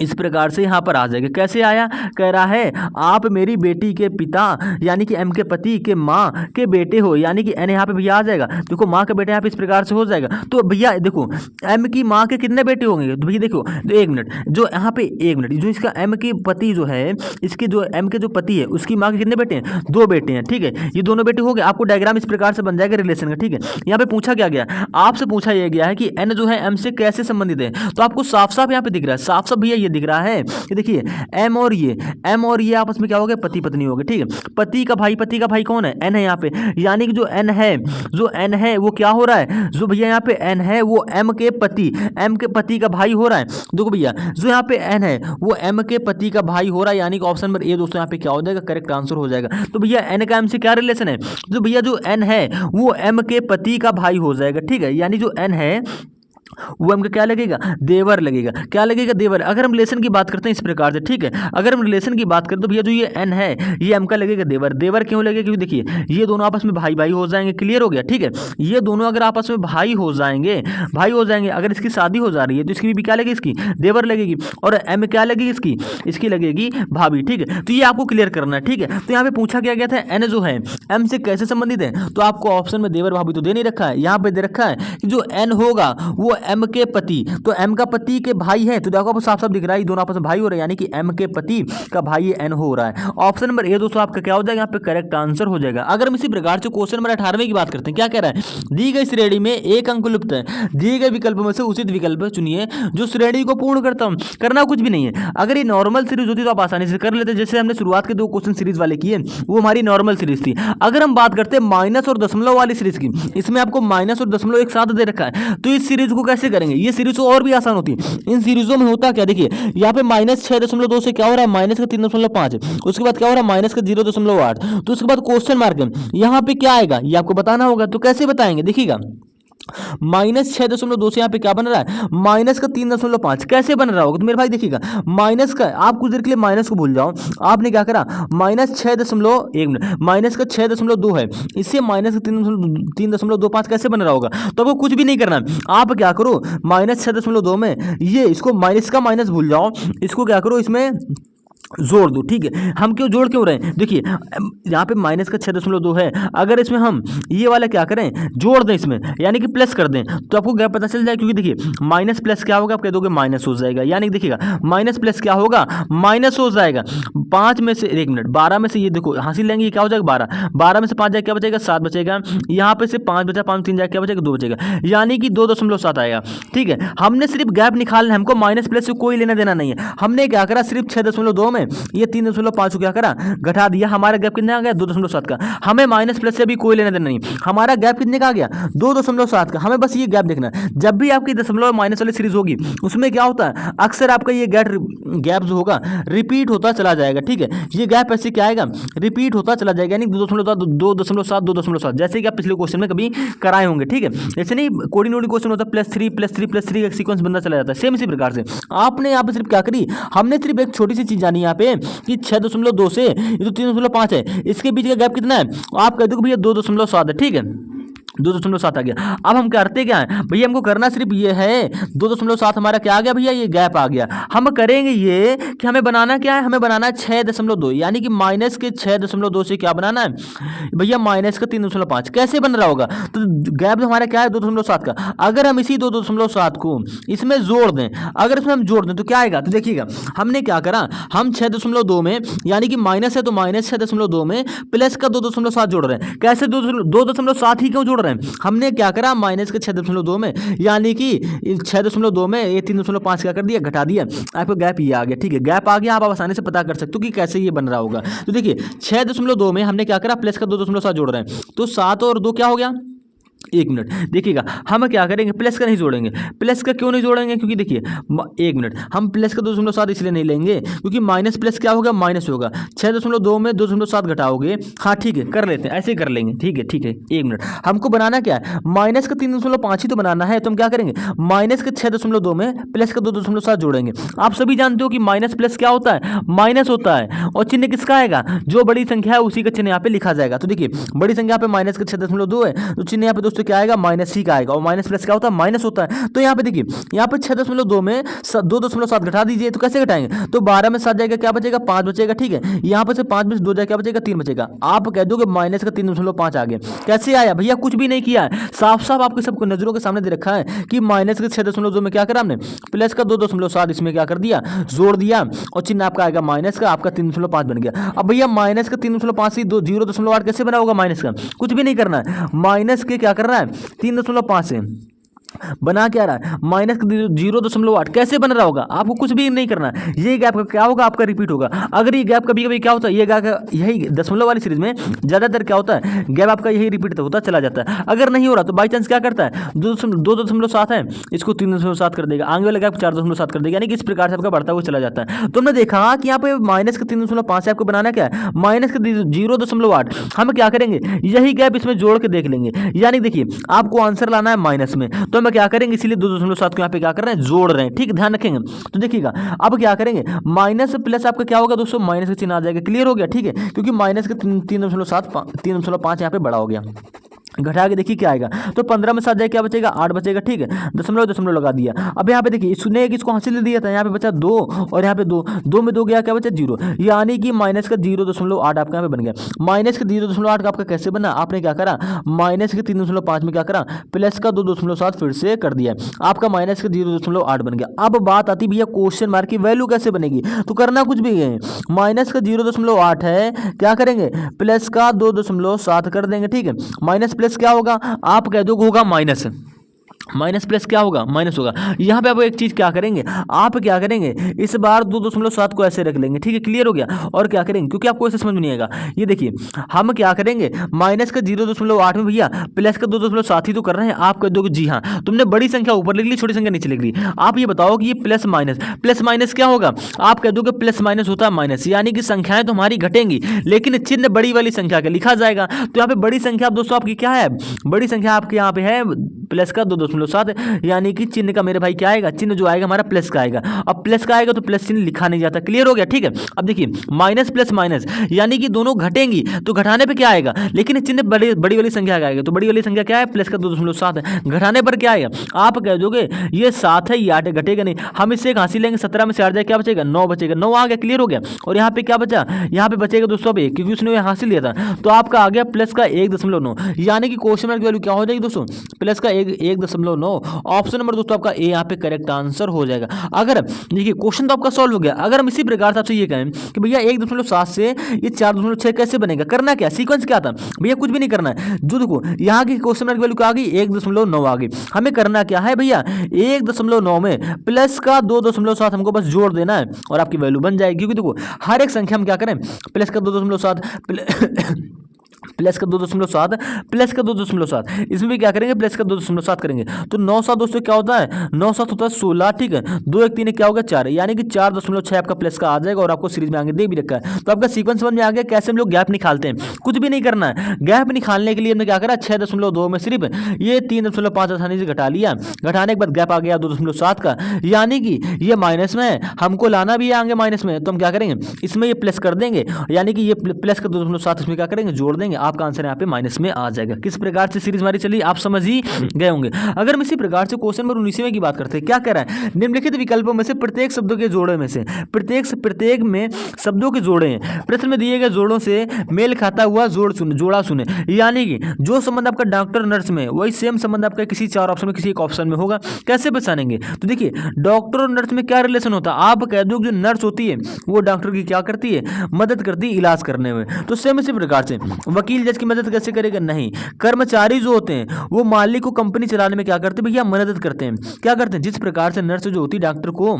इस प्रकार से यहाँ पर आ जाएगा। कैसे आया, कह रहा है आप मेरी बेटी के पिता यानी कि एम के पति के माँ के बेटे हो, यानी कि एन यहाँ पे भैया आ जाएगा। देखो माँ का बेटा यहाँ पे इस प्रकार से हो जाएगा। तो भैया देखो एम की माँ के कितने बेटे होंगे, तो भैया देखो तो एक मिनट, जो यहाँ पे एक मिनट, जो इसका एम के पति जो है, इसके जो एम के जो पति है उसकी माँ के कितने बेटे हैं, 2 बेटे हैं। ठीक है, ये दोनों बेटे हो गए। आपको डायग्राम इस प्रकार से बन जाएगा रिलेशन का। ठीक है, यहाँ पे पूछा क्या गया, आपसे पूछा यह गया है कि एन जो है एम से कैसे संबंधित है। तो आपको साफ साफ यहाँ पे दिख रहा है, साफ साफ भैया ये दिख रहा है कि देखिए एम और ये आपस में क्या हो गए, पति पत्नी हो गए। ठीक है, पति का भाई कौन है, एन है यहाँ पे, यानी कि जो एन है वो क्या हो रहा है, जो भैया यहाँ पे एन है वो एम के पति का भाई हो रहा है। देखो भैया जो यहाँ पे एन है वो एम के पति का भाई हो रहा है, यानी कि ऑप्शन नंबर ए दोस्तों यहाँ पे क्या हो जाएगा, करेक्ट आंसर हो जाएगा। तो भैया एन का एम से क्या रिलेशन है, तो भैया जो एन है वो एम के पति का भाई हो जाएगा। ठीक है, यानी जो एन है वो एम का क्या लगेगा, देवर लगेगा। क्या लगेगा, देवर। अगर हम रिलेशन की बात करते हैं इस प्रकार से, ठीक है, अगर हम रिलेशन की बात करें तो भैया जो ये एन है ये एम का लगेगा देवर। देवर क्यों लगेगा, क्योंकि देखिए ये दोनों आपस में भाई भाई हो जाएंगे। क्लियर हो गया। ठीक है, ये दोनों अगर आपस में भाई हो जाएंगे, अगर इसकी शादी हो जा रही है तो इसकी भी क्या लगेगी, इसकी देवर लगेगी, और एम क्या लगेगी, इसकी लगेगी भाभी। ठीक है, तो ये आपको क्लियर करना है। ठीक है, तो यहाँ पे पूछा क्या गया था, एन जो है एम से कैसे संबंधित है, तो आपको ऑप्शन में देवर भाभी तो दे नहीं रखा है, यहाँ पे दे रखा है कि जो एन होगा वो एम के पति, तो एम का पति के भाई है, तो देखो आपको साफ साफ दिख रहा है दोनों आपस में भाई हो रहे हैं, यानी कि एम के पति का भाई एन हो रहा है। ऑप्शन नंबर ए दोस्तों आपका क्या हो जाएगा, यहाँ पे करेक्ट आंसर हो जाएगा। अगर हम इसी प्रकार से क्वेश्चन नंबर 18वें की बात करते हैं, क्या कह रहा है, दी गई श्रेणी में एक अंक लुप्त है, दिए गए विकल्प में से उचित विकल्प चुनिए जो श्रेणी को पूर्ण करता हूं। करना कुछ भी नहीं है, अगर ये नॉर्मल सीरीज होती तो आप आसानी से कर लेते, जैसे हमने शुरुआत के 2 क्वेश्चन सीरीज वाले किए वो हमारी नॉर्मल सीरीज थी। अगर हम बात करते हैं माइनस और दशमलव वाली सीरीज की, इसमें आपको माइनस और दशमलव एक साथ दे रखा है, तो इस सीरीज को कैसे करेंगे, ये सीरीज तो और भी आसान होती है। इन सीरीजों में होता क्या, देखिए यहाँ पे -6.2 से क्या हो रहा है, -3.5, उसके बाद क्या हो रहा है -0.8, तो उसके बाद क्वेश्चन मार्क है, यहाँ पे क्या आएगा ये आपको बताना होगा। तो कैसे बताएंगे, देखिएगा -6.2 से यहाँ पे क्या बन रहा है, -3.5 कैसे बन रहा होगा, तो मेरे भाई देखिएगा माइनस का, आप कुछ देर के लिए माइनस को भूल जाओ, आपने क्या करा -6.2 है, इससे -3.25 कैसे बन रहा होगा, तो आपको कुछ भी नहीं करना, आप क्या करो -6.2 में ये इसको माइनस का माइनस भूल जाओ, इसको क्या करो इसमें जोड़ दो। ठीक है, हम क्यों जोड़ क्यों रहे हैं, देखिए यहाँ पे माइनस का 6.2 है, अगर इसमें हम ये वाला क्या करें, जोड़ दें इसमें, यानी कि प्लस कर दें, तो आपको क्या पता चल जाए, क्योंकि देखिए माइनस प्लस क्या होगा, आप कह दोगे माइनस हो जाएगा, यानी कि देखिएगा माइनस प्लस क्या होगा, माइनस हो जाएगा। 5 में से 1 मिनट 12 में से ये देखो हासिल लेंगे, ये क्या हो जाएगा 12 में से 5 जाए क्या बचेगा, 7 बचेगा, यहाँ पे से 5 बचा, 5 3 जाए क्या बचेगा, 2 बचेगा, यानी कि 2.7 आएगा। ठीक है, हमने सिर्फ गैप निकालना है, हमको माइनस प्लस से कोई लेना देना नहीं है। हमने क्या करा, सिर्फ 6.2 में ये 3.5 को क्या करा, घटा दिया, हमारा गैप कितने आ गया 2.7 का। हमें माइनस प्लस से भी कोई लेना देना नहीं, हमारा गैप कितने का आ गया 2.7 का। हमें बस ये गैप देखना है, जब भी आपकी दशमलव माइनस वाली सीरीज होगी उसमें क्या होता है, अक्सर आपका ये गैप जो होगा रिपीट होता चला जाएगा। ठीक है, ये गैप ऐसे क्या आएगा, रिपीट होता चला जाएगा, यानी 2.7 जैसे कि आप पिछले क्वेश्चन में कभी कराए होंगे। ठीक है, ऐसे नहीं कोऑर्डिनेटिव क्वेश्चन होता +3 का सीक्वेंस बनता चला जाता है, सेम इसी प्रकार से आपने यहाँ पे सिर्फ क्या करी, हमने सिर्फ एक छोटी सी चीज जानी यहाँ पे कि 6.2 से ये तो 3.5 है, इसके बीच का गैप कितना है, आप कह दो भैया 2.7 है। ठीक है, 2.7 आ गया। अब हम करते क्या है भैया, हमको करना सिर्फ ये है 2.7 हमारा क्या आ गया भैया, ये गैप आ गया। हम करेंगे ये कि हमें बनाना क्या है, हमें बनाना है 6.2, यानी कि माइनस के 6.2 से क्या बनाना है भैया, माइनस का 3.5 कैसे बन रहा होगा, तो गैप हमारा क्या है 2.7 का। अगर हम इसी 2.7 को इसमें जोड़ दें, अगर इसमें हम जोड़ दें तो क्या आएगा, तो देखिएगा हमने क्या करा, हम 6.2 में यानी कि माइनस है तो -6.2 में प्लस का 2.7 जोड़ रहे हैं। कैसे 2.7 ही क्यों जोड़ रहे हैं, हमने क्या करा माइनस के 6.2 में, यानी कि 6.2 में ये 3.5 क्या कर दिया, घटा दिया, आपको गैप ये आ गया। ठीक है, गैप आ गया, आप आसानी से पता कर सकते हो कि कैसे ये बन रहा होगा। तो देखिए 6.2 में हमने क्या करा, प्लस का 2.7 जोड़ रहे हैं, तो 7 और 2 क्या हो गया, 1 मिनट देखिएगा, हम क्या करेंगे प्लस का नहीं जोड़ेंगे। प्लस का क्यों नहीं जोड़ेंगे, क्योंकि देखिए 1 मिनट, हम प्लस का 2.7 इसलिए नहीं लेंगे क्योंकि माइनस प्लस क्या होगा, माइनस होगा। 6.2 में 2.7 घटाओगे, हाँ ठीक है कर लेते हैं, ऐसे कर लेंगे। ठीक है 1 मिनट, हमको बनाना क्या है, माइनस का 3.5 ही तो बनाना है, तो हम क्या करेंगे माइनस के 6.2 में प्लस का 2.7 जोड़ेंगे। आप सभी जानते हो कि माइनस प्लस क्या होता है, माइनस होता है, और चिन्ह किसका आएगा, जो बड़ी संख्या है उसी का चिन्ह यहाँ पे लिखा जाएगा। तो देखिए बड़ी संख्या पे माइनस का 6.2 है, तो चिन्ह यहाँ पे दोस्तों क्या आएगा, माइनस सी का आएगा, और माइनस प्लस क्या होता है, माइनस होता है। तो यहाँ पे देखिए, यहाँ पे 6.2 में 2.7 घटा दीजिए, तो कैसे घटाएंगे, तो 12 में 7 जाएगा, क्या बचेगा, 5 बचेगा, ठीक है। यहाँ पर से 5 में से 2 जाएगा, क्या बचेगा, 3 बचेगा। आप कह दोगे माइनस का 3.5 आ गया, कैसे आया भैया, कुछ भी नहीं किया है, साफ साफ आपके सबको नजरों के सामने दे रखा है कि माइनस के 6.2 में क्या करा हमने, प्लस का 2.7 इसमें क्या कर दिया, जोड़ दिया, और चिन्ह आपका आएगा माइनस का, आपका 3.5 बन गया। अब भैया माइनस का 3.5 से 0.8 कैसे बना होगा माइनस का, कुछ भी नहीं करना है, माइनस के क्या करना है, 3.5 से बना क्या रहा है, माइनस 0.8 कैसे बन रहा होगा, आपको कुछ भी नहीं करना। ये गैप का क्या होगा, आपका रिपीट होगा। अगर ये गैप कभी कभी क्या होता है, ये गैप यही दशमलव वाली सीरीज में ज़्यादातर क्या होता है, गैप आपका यही रिपीट होता चला जाता है। अगर नहीं हो रहा तो बाई चांस क्या करता है, 2.7 है, इसको 3.7 कर देगा, आगे वाला गैप 4.7 कर देगा, यानी कि इस प्रकार से आपका बढ़ता हुआ चला जाता है। तो हमने देखा कि यहाँ पे माइनस का 3.5 से आपको बनाना क्या है, माइनस का 0.8 हम क्या करेंगे, यही गैप इसमें जोड़ के देख लेंगे। यानी देखिए आपको आंसर लाना है माइनस में, तो हम क्या करेंगे, इसीलिए 2.7 को यहाँ पे क्या कर रहे हैं, जोड़ रहे हैं, ठीक, ध्यान रखेंगे। तो देखिएगा अब क्या करेंगे, माइनस प्लस आपका क्या होगा दोस्तों, माइनस का चिन्ह आ जाएगा, क्लियर हो गया, ठीक है, क्योंकि माइनस का 3.5 यहाँ पे बड़ा हो गया। घटा के देखिए क्या आएगा, तो 15 में 7 जाए क्या बचेगा, 8 बचेगा, ठीक है, दशमलव लगा दिया। अब यहाँ पे देखिए इसने इसको हासिल ले दिया था, यहाँ पे बचा 2 और यहाँ पे 2 में 2 गया, क्या बचा 0, यानी कि माइनस का 0.8 आपका यहाँ पे बन गया। माइनस का 0.8 का आपका कैसे बना, आपने क्या करा, माइनस के 3.5 में क्या करा, प्लस का 2.7 फिर से कर दिया, आपका माइनस का 0.8 बन गया। अब बात आती भैया क्वेश्चन मार्क की वैल्यू कैसे बनेगी, तो करना कुछ भी है, माइनस का 0.8 है, क्या करेंगे, प्लस का 2.7 कर देंगे, ठीक है, माइनस प्लस क्या होगा, आप कह दो होगा माइनस, माइनस प्लस क्या होगा, माइनस होगा। यहाँ पे आप एक चीज क्या करेंगे, आप क्या करेंगे, इस बार 2.7 को ऐसे रख लेंगे, ठीक है, क्लियर हो गया। और क्या करेंगे, क्योंकि आपको ऐसे समझ में नहीं आएगा, ये देखिए हम क्या करेंगे, माइनस का 0.8 में भैया प्लस का 2.7 ही तो कर रहे हैं। आप कह दोगे जी हाँ, तुमने बड़ी संख्या ऊपर लिख ली, छोटी संख्या नीचे लिख ली। आप ये बताओ कि ये प्लस माइनस क्या होगा, आप कह दोगे प्लस माइनस होता है माइनस, यानी कि संख्याएं तुम्हारी घटेंगी, लेकिन चिन्ह बड़ी वाली संख्या का लिखा जाएगा। तो यहाँ पे बड़ी संख्या दोस्तों आपकी क्या है, बड़ी संख्या आपके यहाँ पे है प्लस का 2.7, यानी कि चिन्ह का मेरे भाई क्या आएगा, चिन्ह जो आएगा हमारा प्लस का आएगा। अब प्लस का आएगा तो प्लस चिन्ह लिखा नहीं जाता, क्लियर हो गया, ठीक है। अब देखिए माइनस प्लस माइनस, यानी कि दोनों घटेंगी, तो घटाने पे क्या आएगा, लेकिन चिन्ह बड़ी वाली संख्या का आएगा, तो बड़ी वाली संख्या क्या है, प्लस का 2.7 है, घटाने पर क्या आएगा, आप कह दोगे ये 7 है, ये 8 घटेगा नहीं, हम इससे एक हासिल लेंगे, 17 में से 8 जाए क्या बचेगा, 9 बचेगा, 9 आ गया, क्लियर हो गया। और यहाँ पे क्या बचा, यहाँ पे बचेगा दोस्तों अब 1, क्योंकि उसने हासिल लिया था, तो आपका आ गया प्लस का 1.9, यानी कि क्वेश्चन मार्क की वैल्यू क्या हो जाएगी दोस्तों, प्लस का 1.9। ऑप्शन नंबर दोस्तों आपका ए यहाँ पे करेक्ट आंसर हो जाएगा। अगर देखिए क्वेश्चन तो आपका सॉल्व हो गया, अगर हम इसी प्रकार से आपसे ये कहें कि भैया 1.7 से ये 4.6 कैसे बनेगा, करना क्या, सीक्वेंस क्या था भैया, कुछ भी नहीं करना है। जो देखो यहाँ की क्वेश्चन मार्क वैल्यू क्या आ गई, 1.9 आ गई, हमें करना क्या है भैया, 1.9 में प्लस का 2.7 हमको बस जोड़ देना है और आपकी वैल्यू बन जाएगी। क्योंकि देखो हर एक संख्या हम क्या करें, प्लस का 2.7 प्लस का 2.7 प्लस का 2.7, इसमें भी क्या करेंगे, प्लस का 2.7 करेंगे, तो 9 7 दोस्तों क्या होता है, 9 7 होता है 16, ठीक है, 2 1 3 क्या होगा 4, यानी कि 4.6 आपका प्लस का आ जाएगा। और आपको सीरीज में आगे दे भी रखा है, तो आपका सीक्वेंस समझ में आ गया कैसे हम लोग गैप निकालते हैं। कुछ भी नहीं करना है, गैप निकालने के लिए हमने क्या करा, 6.2 में सिर्फ ये 3.5 आसानी से घटा लिया, घटाने के बाद गैप आ गया 2.7 का, यानी कि ये माइनस में है, हमको लाना भी है आगे माइनस में, तो हम क्या करेंगे, इसमें ये प्लस कर देंगे, यानी कि ये प्लस का 2.7 इसमें क्या करेंगे, जोड़ देंगे, आपका आंसर यहाँ पे माइनस में आ जाएगा। किस प्रकार से सीरीज हमारी चली आप समझ ही गए होंगे। अगर हम इसी प्रकार से क्वेश्चन नंबर 19वें की बात करते हैं, क्या कह रहा है, निम्नलिखित विकल्पों में से प्रत्येक शब्दों के जोड़े में से प्रत्येक में शब्दों के जोड़े हैं, प्रश्न में दिए गए जोड़ों से मेल खाता हुआ जोड़ा सुने, यानी कि जो संबंध आपका डॉक्टर नर्स में वही सेम संबंध आपका किसी 4 ऑप्शन में किसी एक ऑप्शन में होगा। कैसे पहचानेंगे, तो देखिए डॉक्टर और नर्स में क्या रिलेशन होता है, आप कह दो जो नर्स होती है वो डॉक्टर की क्या करती है, मदद करती है इलाज करने में। तो सेम इसी प्रकार से वकील जज की मदद कैसे करेगा, नहीं, कर्मचारी जो होते हैं वो मालिक को कंपनी चलाने में क्या करते हैं भैया, मदद करते हैं। क्या करते हैं, जिस प्रकार से नर्स जो होती है डॉक्टर को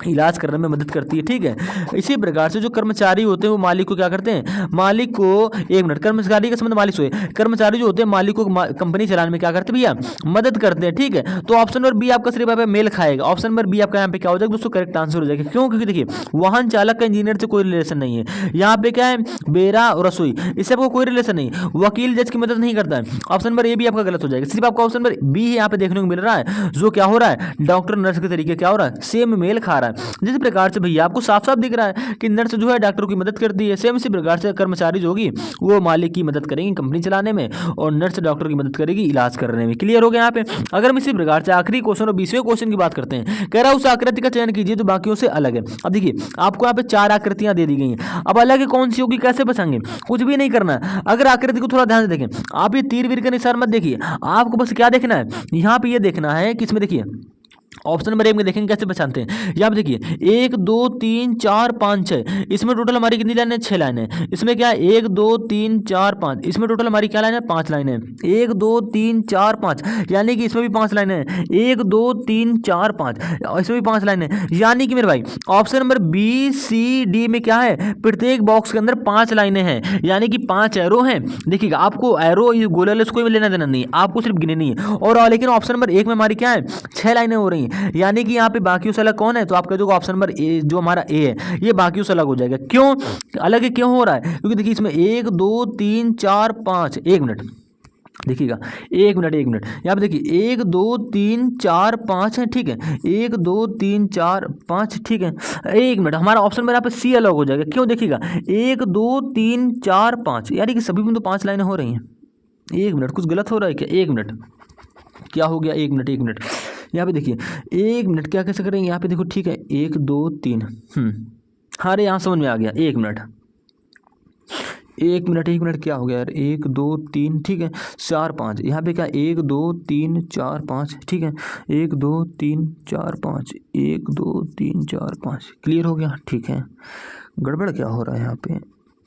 इलाज करने में मदद करती है, ठीक है, इसी प्रकार से जो कर्मचारी होते हैं वो मालिक को क्या करते हैं, मालिक को, एक मिनट, कर्मचारी का संबंध मालिक से, कर्मचारी जो होते हैं मालिक को कंपनी चलाने में क्या करते हैं भैया, मदद करते हैं, ठीक है। तो ऑप्शन नंबर बी आपका सिर्फ यहाँ पे मेल खाएगा, ऑप्शन नंबर बी आपका यहाँ पे क्या हो जाएगा दोस्तों, करेक्ट आंसर हो जाएगा। क्यों, क्योंकि देखिए वाहन चालक का इंजीनियर से कोई रिलेशन नहीं है, यहाँ पे क्या है, बेरा और रसोई, इससे आपको कोई रिलेशन नहीं, वकील जज की मदद नहीं करता है, ऑप्शन नंबर ए भी आपका गलत हो जाएगा। सिर्फ आपका ऑप्शन नंबर बी यहाँ पे देखने को मिल रहा है, जो क्या हो रहा है, डॉक्टर नर्स के तरीके क्या हो रहा है, सेम मेल खा रहा है। है। जिस प्रकार से भैया आपको साफ साफ दिख रहा है कि नर्स जो है डॉक्टर की मदद करती है, सेम इसी प्रकार से कर्मचारी जो होगी वो मालिक की मदद करेंगे कंपनी चलाने में और नर्स डॉक्टर की मदद करेगी इलाज करने में। क्लियर हो गया यहाँ पे। अगर हम इसी प्रकार से आखिरी क्वेश्चन और 20वें क्वेश्चन की बात करते हैं, कह रहा है उस आकृति का चयन कीजिए जो बाकियों से अलग है। अब देखिए आपको यहाँ पे 4 आकृतियां दे दी गई हैं। अब अलग कौन सी होगी, कैसे बचाएंगे, कुछ भी नहीं करना है। अगर आकृति को थोड़ा ध्यान से देखें, आप ये तीर वीर का निशान मत देखिए, आपको बस क्या देखना है, यहाँ पे ये देखना है कि इसमें देखिए ऑप्शन नंबर 1 में देखेंगे कैसे पहचानते हैं। यहाँ पे देखिए 1 2 3 4 5 6, इसमें टोटल हमारी कितनी लाइन है, 6 लाइन है। इसमें क्या है 1 2 3 4 5, इसमें टोटल हमारी क्या लाइन है, 5 लाइन है। 1 2 3 4 5 यानी कि इसमें भी 5 लाइन है। 1 2 3 4 5 इसमें भी 5 लाइन है। यानी कि मेरे भाई option number B C D में क्या है, प्रत्येक बॉक्स के अंदर 5 लाइनें हैं, यानी कि 5 एरो हैं। देखिएगा आपको एरो गोले कोई लेना देना नहीं, आपको सिर्फ गिने नहीं है। और लेकिन ऑप्शन नंबर 1 में हमारी क्या है, 6 लाइनें हो रही हैं, यानी कि यहाँ पे बाकियों से अलग कौन है, तो आप कह दो ऑप्शन नंबर ए जो हमारा ए है ये बाकियों से अलग हो जाएगा। क्यों अलग क्यों हो रहा है, क्योंकि देखिए इसमें 1 2 3 4 5, 1 मिनट देखिएगा, 1 मिनट यहाँ पे देखिए 1 2 3 4 5 है, ठीक है, 1 2 3 4 5, ठीक है। 1 मिनट हमारा ऑप्शन में यहाँ पे सी अलग हो जाएगा। क्यों देखिएगा 1 2 3 4 5 यानी कि सभी में तो 5 लाइनें हो रही हैं। 1 मिनट कुछ गलत हो रहा है क्या, 1 मिनट क्या हो गया, 1 मिनट यहाँ पे देखिए 1 मिनट क्या कैसे करेंगे, यहाँ पे देखो ठीक है 1 2 3 अरे यहाँ समझ में आ गया। 1 मिनट क्या हो गया यार, 1 2 3 ठीक है 4 5, यहाँ पे क्या 1 2 3 4 5, ठीक है 1 2 3 4 5, 1 2 3 4 5। क्लियर हो गया, ठीक है। गड़बड़ क्या हो रहा है यहाँ पे,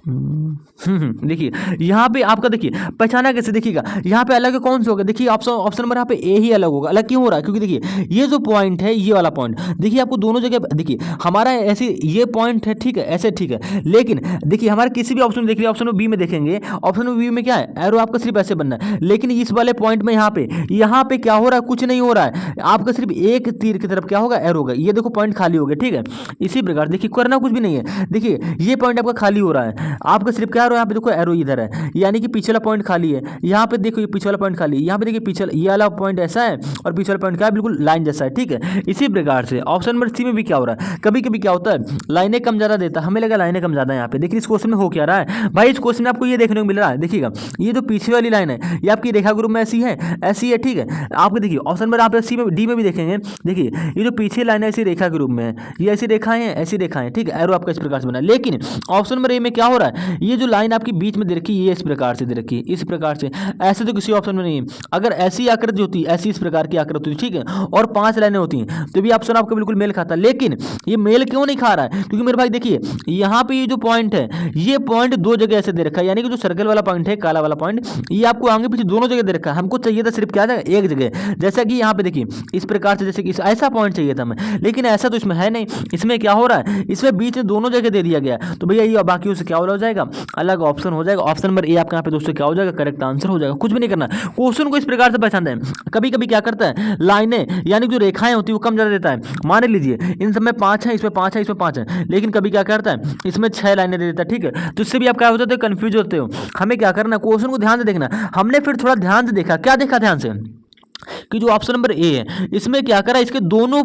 देखिए यहाँ पे आपका देखिए पहचाना कैसे, देखिएगा यहाँ पे अलग कौन सा होगा, देखिए ऑप्शन नंबर यहाँ पे ए ही अलग होगा। अलग क्यों हो रहा है, क्योंकि देखिए ये जो पॉइंट है ये वाला पॉइंट देखिए आपको दोनों जगह देखिए हमारा ऐसे ये पॉइंट है, ठीक है ऐसे, ठीक है। लेकिन देखिए हमारे किसी भी ऑप्शन में देखिए, ऑप्शन बी में देखेंगे, ऑप्शन बी में क्या है एरो आपका सिर्फ ऐसे बनना है। लेकिन इस वाले पॉइंट में यहाँ पे क्या हो रहा है, कुछ नहीं हो रहा है, आपका सिर्फ एक तीर की तरफ क्या होगा एरो होगा। ये देखो पॉइंट खाली हो गया, ठीक है। इसी प्रकार देखिए करना कुछ भी नहीं है, देखिए ये पॉइंट आपका खाली हो रहा है, आपका सिर्फ क्या एरो यहाँ पे देखो एरो इधर है, यानी कि पीछे वाला पॉइंट खाली है। यहाँ पे देखो ये पीछे वाला पॉइंट खाली है, यहाँ पे देखिए पीछे ये वाला पॉइंट ऐसा है और पीछे वाला पॉइंट क्या है बिल्कुल लाइन जैसा है, ठीक है। इसी प्रकार से ऑप्शन नंबर सी में भी क्या हो रहा है, कभी कभी क्या होता है लाइनें कम ज्यादा देता है, हमें लगा लाइनें कम ज्यादा है यहाँ पे। देखिए इस क्वेश्चन में हो क्या रहा है भाई, इस क्वेश्चन में आपको ये देखने को मिल रहा है, देखिएगा ये जो पीछे वाली लाइन है ये आपकी रेखा ग्रुप में ऐसी है, ठीक है। आपको देखिए ऑप्शन नंबर आप सी में डी में भी देखेंगे, देखिए ये जो पीछे लाइन है ऐसी रेखा ग्रुप में है, ये ऐसी रेखाएं हैं, ऐसी रेखाएं, ठीक है। एरो आपका इस प्रकार से बना। लेकिन ऑप्शन नंबर ए में क्या हो रहा है, ये जो लाइन आपकी बीच में दे रखी है ये इस प्रकार से दे रखी है, इस प्रकार से। ऐसे तो किसी ऑप्शन में नहीं है। अगर ऐसी आकृति होती, ऐसी इस प्रकार की आकृति होती, ठीक है, और 5 लाइनें होती हैं तो भी ऑप्शन आपका बिल्कुल मेल खाता। लेकिन ये मेल क्यों नहीं खा रहा है, क्योंकि मेरे भाई देखिए यहाँ पे ये जो पॉइंट है ये पॉइंट 2 जगह ऐसे दे रखा है, यानी कि जो सर्कल वाला पॉइंट है काला वाला पॉइंट ये आपको आगे पीछे दोनों जगह दे रखा है। हमको चाहिए था सिर्फ क्या था एक जगह, जैसा कि यहाँ पे देखिए इस प्रकार से, जैसे कि ऐसा पॉइंट चाहिए था हमें, लेकिन ऐसा तो इसमें है नहीं। इसमें क्या हो रहा है, इसमें बीच में दोनों जगह दे दिया गया, तो भैया ये बाकियों से क्या हो जाएगा, अलग ऑप्शन हो जाएगा। ऑप्शन नंबर ए आपका यहाँ पे दोस्तों क्या हो जाएगा, करेक्ट आंसर हो जाएगा। कुछ भी नहीं करना, क्वेश्चन को इस प्रकार से पहचानते हैं। कभी कभी क्या करता है लाइनें यानी जो रेखाएं होती है वो कम ज्यादा देता है। मान लीजिए इन सब में 5 है, इसमें 5 है, इसमें 5 है, लेकिन कभी क्या करता है इसमें 6 लाइनें दे देता है, ठीक है। तो इससे भी आप क्या हो जाते हो, कंफ्यूज होते हो। हमें क्या करना, क्वेश्चन को ध्यान से देखना। हमने फिर थोड़ा ध्यान से देखा, क्या देखा ध्यान से कि जो ऑप्शन नंबर ए है इसमें क्या करा, इसके दोनों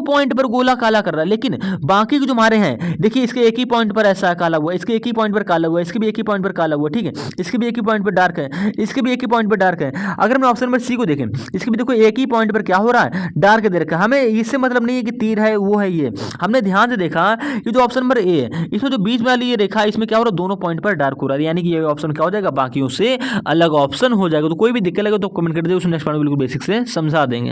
पॉइंट पर गोला काला कर रहा है। लेकिन बाकी जो हमारे हैं देखिए इसके एक ही पॉइंट पर ऐसा काला हुआ, इसके एक ही पॉइंट पर काला हुआ, इसके भी एक ही पॉइंट पर काला हुआ, ठीक है। इसके भी एक ही पॉइंट पर डार्क है, इसके भी एक ही पॉइंट पर डार्क है। अगर हम ऑप्शन नंबर सी को देखें, इसके भी देखो एक ही पॉइंट पर क्या हो रहा है, डार्क दे रखा है। हमें इससे मतलब नहीं है कि तीर है वो है ये, हमने ध्यान से देखा कि जो ऑप्शन नंबर ए है इसमें जो बीच वाली ये रेखा इसमें क्या हो रहा है, दोनों पॉइंट पर डार्क हो रहा है, यानी कि ये ऑप्शन क्या हो जाएगा, बाकियों से अलग ऑप्शन हो जाएगा। तो कोई भी दिक्कत लगे तो कमेंट कर दे, उसमें नेक्स्ट बिल्कुल बेसिक से समझा देंगे।